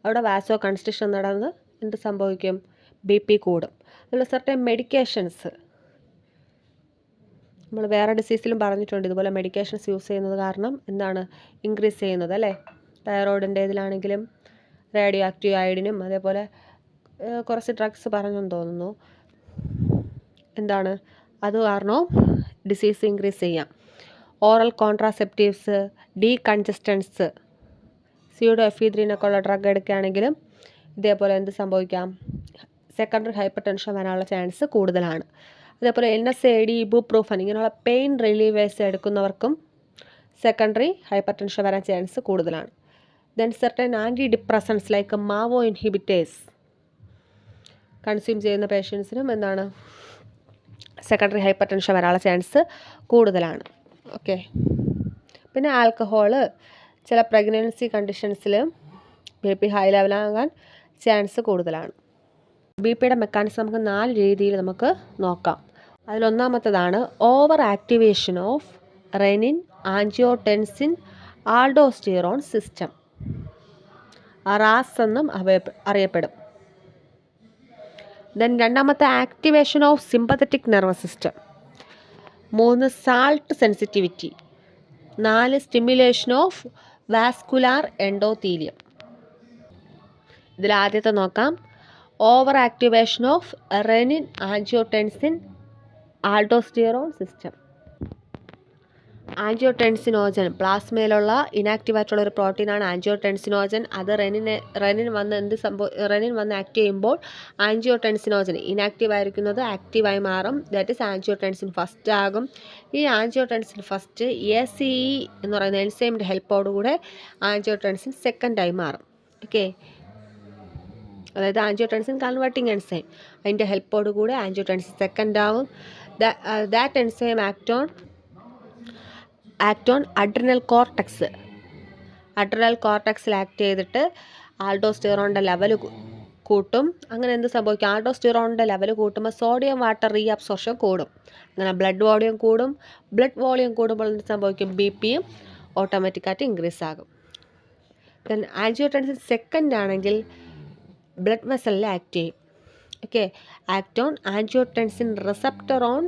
അവിടെ വാസോ കൺസ്ട്രിക്ഷൻ നടന്ന് എന്ത് സംഭവിക്കും, BP കൂടും. അതുപോലെ സർട്ടൻ മെഡിക്കേഷൻസ് നമ്മൾ വേറെ ഡിസീസിലും പറഞ്ഞിട്ടുണ്ട്, ഇതുപോലെ മെഡിക്കേഷൻസ് യൂസ് ചെയ്യുന്നത് കാരണം എന്താണ് ഇൻക്രീസ് ചെയ്യുന്നത് അല്ലേ. തൈറോയിഡിൻ്റെ ഇതിലാണെങ്കിലും റേഡിയോ ആക്റ്റീവ് അയഡിനും അതേപോലെ കുറച്ച് ഡ്രഗ്സ് പറഞ്ഞെന്ന് തോന്നുന്നു, എന്താണ് അത് കാരണവും ഡിസീസ് ഇൻക്രീസ് ചെയ്യാം. ഓറൽ കോൺട്രാസെപ്റ്റീവ്സ്, ഡീകൺജസ്റ്റൻസ്, സ്യൂഡോ എഫീദ്രീനൊക്കെ ഉള്ള ഡ്രഗ് എടുക്കുകയാണെങ്കിലും ഇതേപോലെ എന്ത് സംഭവിക്കാം, സെക്കൻഡറി ഹൈപ്പർ ടെൻഷൻ വരാനുള്ള ചാൻസ് കൂടുതലാണ്. അതേപോലെ NSAID, ഇബുപ്രൂഫൻ ഇങ്ങനെയുള്ള പെയിൻ റിലീവേഴ്സ് എടുക്കുന്നവർക്കും സെക്കൻഡറി ഹൈപ്പർ ടെൻഷൻ വരാൻ ചാൻസ് കൂടുതലാണ്. Then certain antidepressants like MAO inhibitors consume ചെയ്യുന്ന പേഷ്യൻസിനും എന്താണ് സെക്കൻഡറി ഹൈപ്പർ ടെൻഷൻ വരാനുള്ള ചാൻസ് കൂടുതലാണ്. ഓക്കെ, പിന്നെ ആൽക്കഹോള് ചില പ്രഗ്നൻസി കണ്ടീഷൻസിൽ BP ഹൈ ലെവലാകാൻ ചാൻസ് കൂടുതലാണ്. BPയുടെ മെക്കാനിസം നമുക്ക് 4 രീതിയിൽ നമുക്ക് നോക്കാം. അതിലൊന്നാമത്തേതാണ് overactivation of renin, angiotensin, aldosterone system, RAS എന്നും അറിയപ്പെടും. ദെൻ രണ്ടാമത്തെ activation of sympathetic nervous system, 3 salt sensitivity, 4 stimulation of vascular endothelium. ഇതിൽ ആദ്യത്തെ നോക്കാം, overactivation of renin, angiotensin, aldosterone system. Angiotensinogen പ്ലാസ്മയിലുള്ള ഇനാക്റ്റീവായിട്ടുള്ള ഒരു പ്രോട്ടീനാണ് ആൻജിയോടെൻസിനോജൻ. അത് റെനിൻ വന്ന് ആക്ട് ചെയ്യുമ്പോൾ ആൻജിയോടെൻസിനോജൻ ഇനാക്റ്റീവ് ആയിരിക്കുന്നത് ആക്റ്റീവായി മാറും. ദാറ്റ് ഈസ് ആൻജിയോടെൻസിൻ ഫസ്റ്റ് ആകും. ഈ ആൻജിയോടെൻസിൻ ഫസ്റ്റ് ACE എന്ന് പറയുന്ന എൻസൈമിൻ്റെ ഹെൽപ്പോടുകൂടെ ആൻജിയോടെൻസിൻ സെക്കൻഡായി മാറും. ഓക്കെ, അതായത് ആൻജിയോടെൻസിൻ കൺവേർട്ടിംഗ് എൻസൈം, അതിൻ്റെ ഹെൽപ്പോടുകൂടെ ആൻജിയോടെൻസിൻ സെക്കൻഡ് ആവും. That enzyme act on adrenal കോർട്ടക്സിൽ ആക്ട് ചെയ്തിട്ട് ആൾഡോസ്റ്റിറോണിൻ്റെ ലെവൽ കൂട്ടും. അങ്ങനെ എന്ത് സംഭവിക്കും, ആൾഡോസ്റ്റിറോണിൻ്റെ ലെവൽ കൂട്ടുമ്പോൾ സോഡിയം വാട്ടർ റീഅബ്സോർപ്ഷൻ കൂടും. അങ്ങനെ ബ്ലഡ് വോളിയം കൂടുമ്പോൾ എന്ത് സംഭവിക്കും, BPയും ഓട്ടോമാറ്റിക്കായിട്ട് ഇൻക്രീസ് ആകും. ദെൻ ആൻജിയോടെൻസിൻ സെക്കൻഡ് ആണെങ്കിൽ ബ്ലഡ് വെസലിൽ ആക്ട് ചെയ്യും. Okay, act on angiotensin receptor on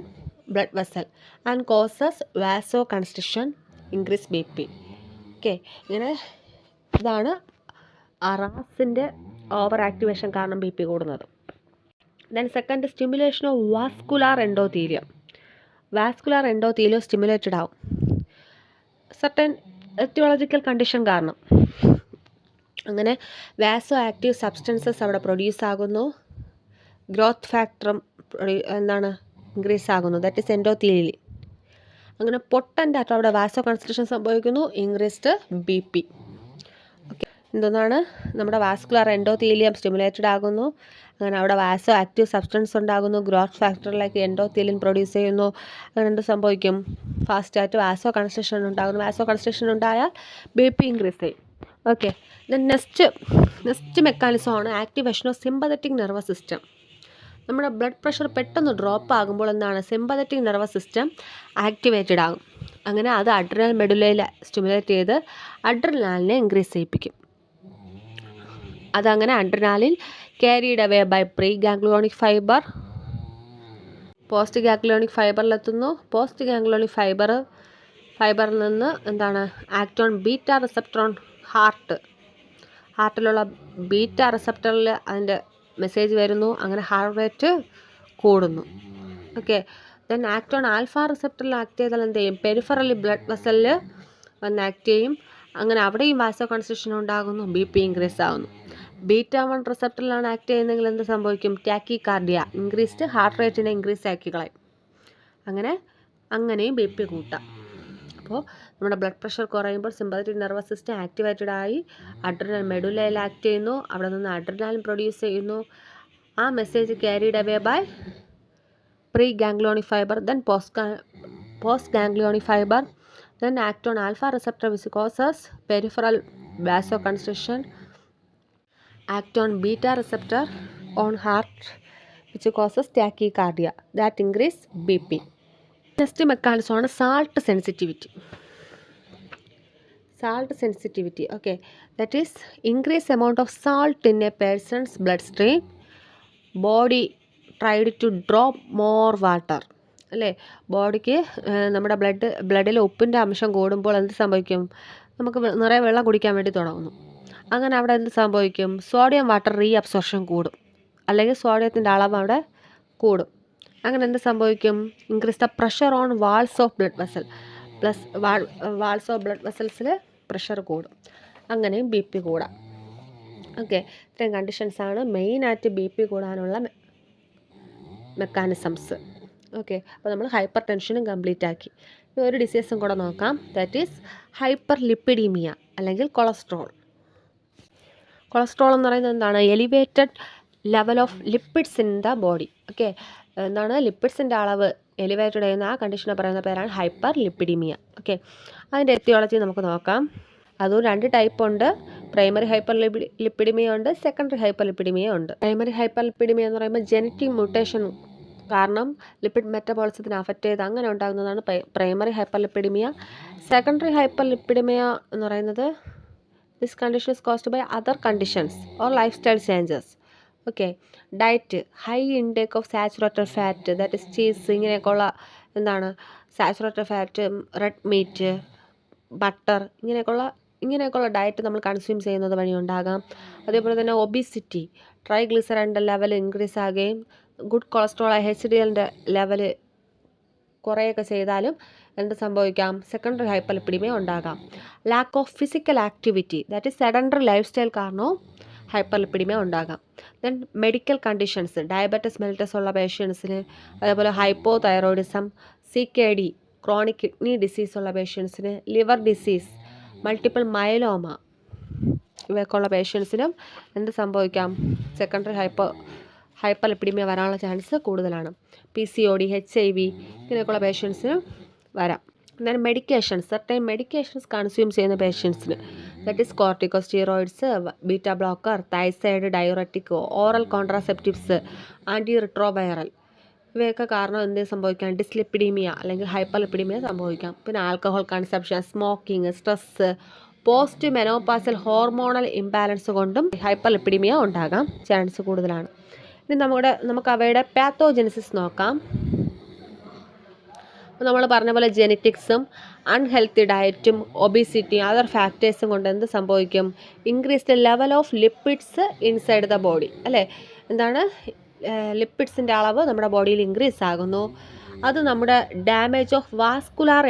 blood vessel and causes vasoconstriction, increase BP. Okay, ഇങ്ങനെ ഇതാണ് റാസിൻ്റെ ഓവർ ആക്ടിവേഷൻ കാരണം BP കൂടുന്നത്. Then second stimulation of vascular endothelium stimulated ആവും സർട്ടൻ എത്തിയോളജിക്കൽ കണ്ടീഷൻ കാരണം. അങ്ങനെ വാസോ ആക്റ്റീവ് സബ്സ്റ്റൻസസ് അവിടെ produce ആകുന്നു, ഗ്രോത്ത് ഫാക്ടറും ഇൻക്രീസ് ആകുന്നു, ദാറ്റ് ഈസ് എൻഡോത്തീലിയം. അങ്ങനെ പൊട്ടൻ്റ് ആയിട്ട് അവിടെ വാസോ കൺസ്ട്രിക്ഷൻ സംഭവിക്കുന്നു, ഇൻക്രീസ്ഡ് BP. ഓക്കെ, എന്താണ് നമ്മുടെ വാസ്കുലാർ എൻഡോത്തീലിയം സ്റ്റിമുലേറ്റഡ് ആകുന്നു. അങ്ങനെ അവിടെ വാസോ ആക്റ്റീവ് സബ്സ്റ്റൻസ് ഉണ്ടാകുന്നു, ഗ്രോത്ത് ഫാക്ടറിലേക്ക് എൻഡോത്തീലിയം പ്രൊഡ്യൂസ് ചെയ്യുന്നു. അങ്ങനെ എന്ത് സംഭവിക്കും, ഫാസ്റ്റായിട്ട് വാസോ കൺസ്ട്രിക്ഷൻ ഉണ്ടാകുന്നു. വാസോ കൺസ്ട്രിക്ഷൻ ഉണ്ടായാൽ BP ഇൻക്രീസ് ചെയ്യും. ഓക്കെ, ദെൻ നെക്സ്റ്റ് മെക്കാനിസമാണ് activation of sympathetic nervous system. നമ്മുടെ ബ്ലഡ് പ്രഷർ പെട്ടെന്ന് ഡ്രോപ്പ് ആകുമ്പോൾ എന്താണ് സിമ്പതറ്റിക് നെർവസ് സിസ്റ്റം ആക്ടിവേറ്റഡ് ആകും. അങ്ങനെ അത് അഡ്രിനൽ മെഡുലയിൽ സ്റ്റിമുലേറ്റ് ചെയ്ത് അഡ്രിനാലിനെ ഇൻക്രീസ് ചെയ്യിപ്പിക്കും. അതങ്ങനെ adrenaline carried away by preganglionic fibre postganglionic ഫൈബറിലെത്തുന്നു. പോസ്റ്റ് ഗാംഗ്ലിയോണിക് ഫൈബറിൽ നിന്ന് എന്താണ് ആക്ടോൺ ബീറ്റ റിസപ്റ്റർ ഹാർട്ടിലുള്ള ബീറ്റ റിസപ്റ്ററിൽ അതിൻ്റെ മെസ്സേജ് വരുന്നു. അങ്ങനെ ഹാർട്ട് റേറ്റ് കൂടുന്നു. Okay, then acts on alpha receptor act ചെയ്താൽ എന്ത് ചെയ്യും? പെരിഫറലി ബ്ലഡ് വെസലിൽ വന്ന് ആക്ട് ചെയ്യും. അങ്ങനെ അവിടെയും വാസോ കൺസ്ട്രിക്ഷൻ ഉണ്ടാകുന്നു, BP ഇൻക്രീസ് ആകുന്നു. β1 റിസപ്റ്ററിലാണ് ആക്ട് ചെയ്യുന്നതെങ്കിൽ എന്ത് സംഭവിക്കും? ടാക്കി കാർഡിയ ഇൻക്രീസ്ഡ് ഹാർട്ട് റേറ്റിനെ ഇൻക്രീസ് ആക്കി കളയും. അങ്ങനെയും BP കൂട്ടാം. അപ്പോൾ നമ്മുടെ ബ്ലഡ് പ്രഷർ കുറയുമ്പോൾ സിമ്പതറ്റിക് നെർവസ് സിസ്റ്റം ആക്ടിവേറ്റഡ് ആയി അഡ്രിനൽ മെഡുലയിൽ ആക്ട് ചെയ്യുന്നു. അവിടെ നിന്ന് അഡ്രിനാലിൻ പ്രൊഡ്യൂസ് ചെയ്യുന്നു. ആ message carried away by preganglionic fibre, then postganglionic fibre, then acts on alpha receptor which causes peripheral vasoconstriction, acts on beta receptor on heart which causes tachycardia that increase BP. Next മെക്കാനിസമാണ് salt sensitivity. Okay, that is increase amount of salt in a person's bloodstream. Body tried to drop more water, അല്ലേ? ബോഡിക്ക് നമ്മുടെ ബ്ലഡിൽ ഉപ്പിൻ്റെ അംശം കൂടുമ്പോൾ എന്ത് സംഭവിക്കും? നമുക്ക് നിറയെ വെള്ളം കുടിക്കാൻ വേണ്ടി തുടങ്ങുന്നു. അങ്ങനെ അവിടെ എന്ത് സംഭവിക്കും? സോഡിയം വാട്ടർ റീഅബ്സോർപ്ഷൻ കൂടും, അല്ലെങ്കിൽ സോഡിയത്തിൻ്റെ അളവ് അവിടെ കൂടും. അങ്ങനെ എന്ത് സംഭവിക്കും? Increase the pressure on walls of blood vessel, walls of blood വെസൽസിൽ പ്രഷർ കൂടും. അങ്ങനെയും BP കൂടാം. ഓക്കെ, ഇത്രയും കണ്ടീഷൻസാണ് മെയിനായിട്ട് BP കൂടാനുള്ള മെക്കാനിസംസ്. ഓക്കെ, അപ്പോൾ നമ്മൾ ഹൈപ്പർ ടെൻഷനും കംപ്ലീറ്റ് ആക്കി. ഇനി ഒരു ഡിസീസും കൂടെ നോക്കാം. ദാറ്റ് ഈസ് ഹൈപ്പർ ലിപ്പിഡീമിയ അല്ലെങ്കിൽ കൊളസ്ട്രോൾ എന്ന് പറയുന്നത് എന്താണ്? Elevated level of lipids in the body. Okay, എന്താണ്? ലിപ്പിഡ്സിൻ്റെ അളവ് എലിവേറ്റഡ് ചെയ്യുന്ന ആ കണ്ടീഷനെ പറയുന്ന പേരാണ് ഹൈപ്പർ ലിപ്പിഡീമിയ. ഓക്കെ, അതിൻ്റെ എത്തിയോളജി നമുക്ക് നോക്കാം. അതും 2 ടൈപ്പ് ഉണ്ട്. പ്രൈമറി ഹൈപ്പർ ലിപ്പിഡിമിയ ഉണ്ട്, സെക്കൻഡറി ഹൈപ്പർ ലിപ്പിഡിമിയ ഉണ്ട്. പ്രൈമറി ഹൈപ്പർ ലിപ്പിഡിമിയ എന്ന് പറയുമ്പോൾ ജനറ്റിക് മ്യൂട്ടേഷൻ കാരണം ലിപ്പിഡ് മെറ്റബോളിസത്തിന് അഫക്റ്റ് ചെയ്ത് അങ്ങനെ ഉണ്ടാകുന്നതാണ് primary hyperlipidaemia. Secondary hyperlipidaemia എന്ന് പറയുന്നത് this condition is caused by other conditions or lifestyle changes. Okay, diet high intake of saturated fat, that is cheese, ഇങ്ങനെയൊക്കെയുള്ള എന്താണ് saturated fat, red meat, butter, ഇങ്ങനെയൊക്കെയുള്ള diet നമ്മൾ consume ചെയ്യുന്നത് വഴി ഉണ്ടാകാം. അതേപോലെ തന്നെ ഒബിസിറ്റി, ട്രൈഗ്ലിസറൈഡിൻ്റെ ലെവൽ ഇൻക്രീസ് ആകുകയും ഗുഡ് കൊളസ്ട്രോൾ HDLൻ്റെ ലെവൽ കുറേയൊക്കെ ചെയ്താലും എന്ത് സംഭവിക്കാം? സെക്കൻഡറി ഹൈപ്പർ ലിപ്പിഡിമിയ ഉണ്ടാകാം. Lack of physical activity, that is sedentary life style കാരണവും ഹൈപ്പർ ലിപ്പിഡിമിയ ഉണ്ടാകാം. Then medical conditions, diabetes mellitus ഉള്ള പേഷ്യൻസിന്, അതേപോലെ hypo thyroidism, CKD chronic kidney disease ഉള്ള പേഷ്യൻസിന്, ലിവർ ഡിസീസ്, മൾട്ടിപ്പിൾ മയലോമ ഇവയൊക്കെ ഉള്ള പേഷ്യൻസിനും എന്ത് സംഭവിക്കാം? സെക്കൻഡറി ഹൈപ്പർ ലിപ്പിഡിമിയ വരാനുള്ള ചാൻസ് കൂടുതലാണ്. PCOD, HIV ഇങ്ങനെയൊക്കെയുള്ള പേഷ്യൻസിനും വരാം. എന്നാൽ മെഡിക്കേഷൻസ്, സർട്ടൈൻ മെഡിക്കേഷൻസ് കൺസ്യൂം ചെയ്യുന്ന പേഷ്യൻസിന്, that is corticosteroids, beta blocker, thiazide, diuretic, oral contraceptives, anti retroviral ഇവയൊക്കെ കാരണം എന്ത് സംഭവിക്കാം? ഡിസ്ലിപ്പിഡീമിയ അല്ലെങ്കിൽ ഹൈപ്പർ ലിപ്പിഡിമിയ സംഭവിക്കാം. പിന്നെ alcohol consumption, smoking, stress, post menopausal hormonal imbalance കൊണ്ടും ഹൈപ്പർ ലിപ്പിഡിമിയ ഉണ്ടാകാൻ ചാൻസ് കൂടുതലാണ്. ഇനി നമുക്ക് അവയുടെ പാത്തോജെനിസിസ് നോക്കാം. നമ്മൾ പറഞ്ഞ പോലെ ജെനറ്റിക്സും അൺഹെൽത്തി ഡയറ്റും ഒബിസിറ്റിയും അതർ ഫാക്ടേഴ്സും കൊണ്ട് എന്ത് സംഭവിക്കും? Increased level of lipids inside the body, അല്ലേ? എന്താണ്? ലിപ്പിഡ്സിൻ്റെ അളവ് നമ്മുടെ ബോഡിയിൽ ഇൻക്രീസ് ആകുന്നു. അത് നമ്മുടെ ഡാമേജ് ഓഫ് വാസ്കുലാർ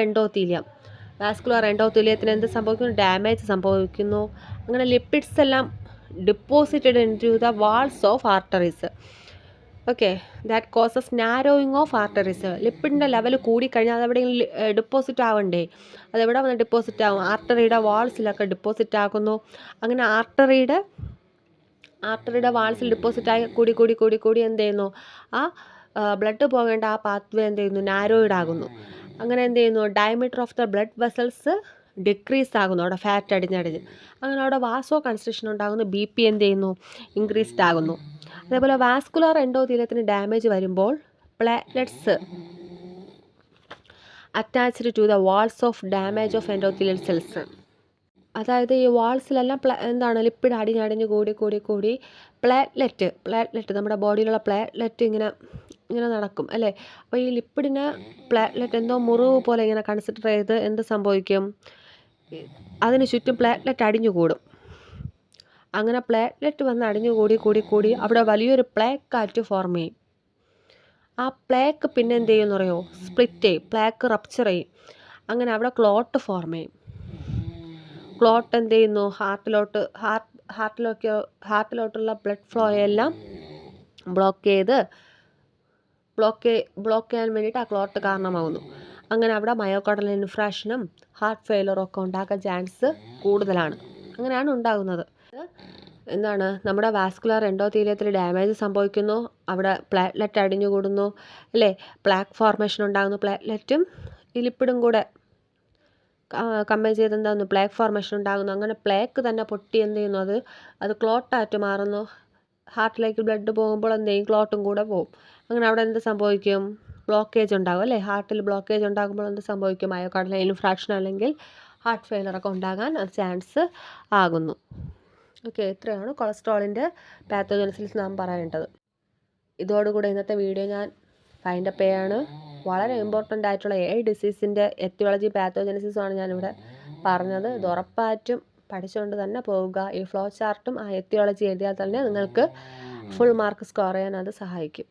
എൻഡോത്തീലിയത്തിന് എന്ത് സംഭവിക്കുന്നു? ഡാമേജ് സംഭവിക്കുന്നു. അങ്ങനെ ലിപ്പിഡ്സ് എല്ലാം deposited in to the walls of arteries. Okay, that causes narrowing of arteries. ലിപ്പിഡിൻ്റെ ലെവൽ കൂടിക്കഴിഞ്ഞാൽ അതെവിടെയെങ്കിലും ഡിപ്പോസിറ്റ് ആവണ്ടേ? അതെവിടെ വന്ന് ഡിപ്പോസിറ്റ് ആകും? ആർട്ടറിയുടെ വാൾസിലൊക്കെ ഡിപ്പോസിറ്റ് ആകുന്നു. അങ്ങനെ ആർട്ടറിയുടെ വാൾസിൽ ഡിപ്പോസിറ്റായി കൂടി എന്ത് ചെയ്യുന്നു? ആ ബ്ലഡ് പോകേണ്ട ആ പാത്വേ എന്ത് ചെയ്യുന്നു? നാരോയിഡ് ആകുന്നു. അങ്ങനെ എന്ത് ചെയ്യുന്നു? Diameter of the blood vessels decrease ആകുന്നു, അവിടെ ഫാറ്റ് അടിഞ്ഞ്. അങ്ങനെ അവിടെ വാസോ കൺസ്ട്രിക്ഷൻ ഉണ്ടാകുന്നു. BP എന്ത് ചെയ്യുന്നു? ഇൻക്രീസ്ഡ് ആകുന്നു. അതേപോലെ വാസ്കുലർ എൻഡോത്തീലിയത്തിന് ഡാമേജ് വരുമ്പോൾ platelets attached to the walls of damage of endothelial cells. അതായത് ഈ വാൾസിലെല്ലാം എന്താണ് ലിപ്പിഡ് അടിഞ്ഞടിഞ്ഞ് കൂടി പ്ലേറ്റ്ലെറ്റ് നമ്മുടെ ബോഡിയിലുള്ള പ്ലേറ്റ്ലെറ്റ് ഇങ്ങനെ നടക്കും അല്ലേ. അപ്പോൾ ഈ ലിപ്പിഡിന് പ്ലേറ്റ്ലെറ്റ് എന്തോ മുറിവ് പോലെ ഇങ്ങനെ കൺസിഡർ ചെയ്ത് എന്ത് സംഭവിക്കും, അതിന് ചുറ്റും പ്ലേറ്റ്ലെറ്റ് അടിഞ്ഞു കൂടും. അങ്ങനെ പ്ലേറ്റ്ലെറ്റ് വന്ന് അടിഞ്ഞു കൂടി അവിടെ വലിയൊരു പ്ലേക്കാറ്റ് ഫോം ചെയ്യും. ആ പ്ലേക്ക് പിന്നെ എന്ത് ചെയ്യുമെന്ന് പറയുമോ, സ്പ്ലിറ്റ് ചെയ്യും, പ്ലേക്ക് റപ്ചർ ചെയ്യും. അങ്ങനെ അവിടെ ക്ലോട്ട് ഫോം ചെയ്യും. ക്ലോട്ട് എന്ത് ചെയ്യുന്നു, ഹാർട്ടിലോട്ടുള്ള ബ്ലഡ് ഫ്ലോ എല്ലാം ബ്ലോക്ക് ചെയ്യാൻ വേണ്ടിയിട്ട് ആ ക്ലോട്ട് കാരണമാകുന്നു. അങ്ങനെ അവിടെ മയോകാർഡിയൽ ഇൻഫ്രാക്ഷനും ഹാർട്ട് ഫെയിലറും ഒക്കെ ഉണ്ടാക്കാൻ ചാൻസ് കൂടുതലാണ്. അങ്ങനെയാണ് ഉണ്ടാകുന്നത്. എന്താണ്, നമ്മുടെ വാസ്കുലർ എൻഡോത്തീലിയത്തിൽ ഡാമേജ് സംഭവിക്കുന്നു, അവിടെ പ്ലേറ്റ്ലെറ്റ് അടിഞ്ഞു കൂടുന്നു അല്ലേ, പ്ലാക്ക് ഫോർമേഷൻ ഉണ്ടാകുന്നു. പ്ലേറ്റ്ലെറ്റും ഈ ലിപ്പിഡും കൂടെ കമ്പൈൻ ചെയ്ത് എന്താകുന്നു, പ്ലേക്ക് ഫോർമേഷൻ ഉണ്ടാകുന്നു. അങ്ങനെ പ്ലേക്ക് തന്നെ പൊട്ടി എന്ത് ചെയ്യുന്നു, അത് ക്ലോട്ടായിട്ട് മാറുന്നു. ഹാർട്ടിലേക്ക് ബ്ലഡ് പോകുമ്പോൾ എന്ത് ചെയ്യും, ക്ലോട്ടും കൂടെ പോകും. അങ്ങനെ അവിടെ എന്ത് സംഭവിക്കും, ബ്ലോക്കേജ് ഉണ്ടാകും അല്ലേ. ഹാർട്ടിൽ ബ്ലോക്കേജ് ഉണ്ടാകുമ്പോൾ എന്ത് സംഭവിക്കും, മയോകാർഡിയൽ ഇൻഫ്രാക്ഷൻ അല്ലെങ്കിൽ ഹാർട്ട് ഫെയിലറൊക്കെ ഉണ്ടാകാൻ ചാൻസ് ആകുന്നു. ഓക്കെ, ഇത്രയാണ് കൊളസ്ട്രോളിൻ്റെ പാത്തോജനസിസ് നാം പറയേണ്ടത്. ഇതോടുകൂടി ഇന്നത്തെ വീഡിയോ ഞാൻ ഫൈൻഡപ്പ് ചെയ്യാണ്. വളരെ ഇമ്പോർട്ടൻ്റ് ആയിട്ടുള്ള ഡിസീസിൻ്റെ എത്തിയോളജി പാത്തോജനസിസുമാണ് ഞാനിവിടെ പറഞ്ഞത്. ഇത് ഉറപ്പായിട്ടും പഠിച്ചുകൊണ്ട് തന്നെ പോവുക. ഈ ഫ്ലോ ചാർട്ടും ആ എത്തിയോളജി എഴുതിയാൽ തന്നെ നിങ്ങൾക്ക് ഫുൾ മാർക്ക് സ്കോർ ചെയ്യാൻ അത് സഹായിക്കും.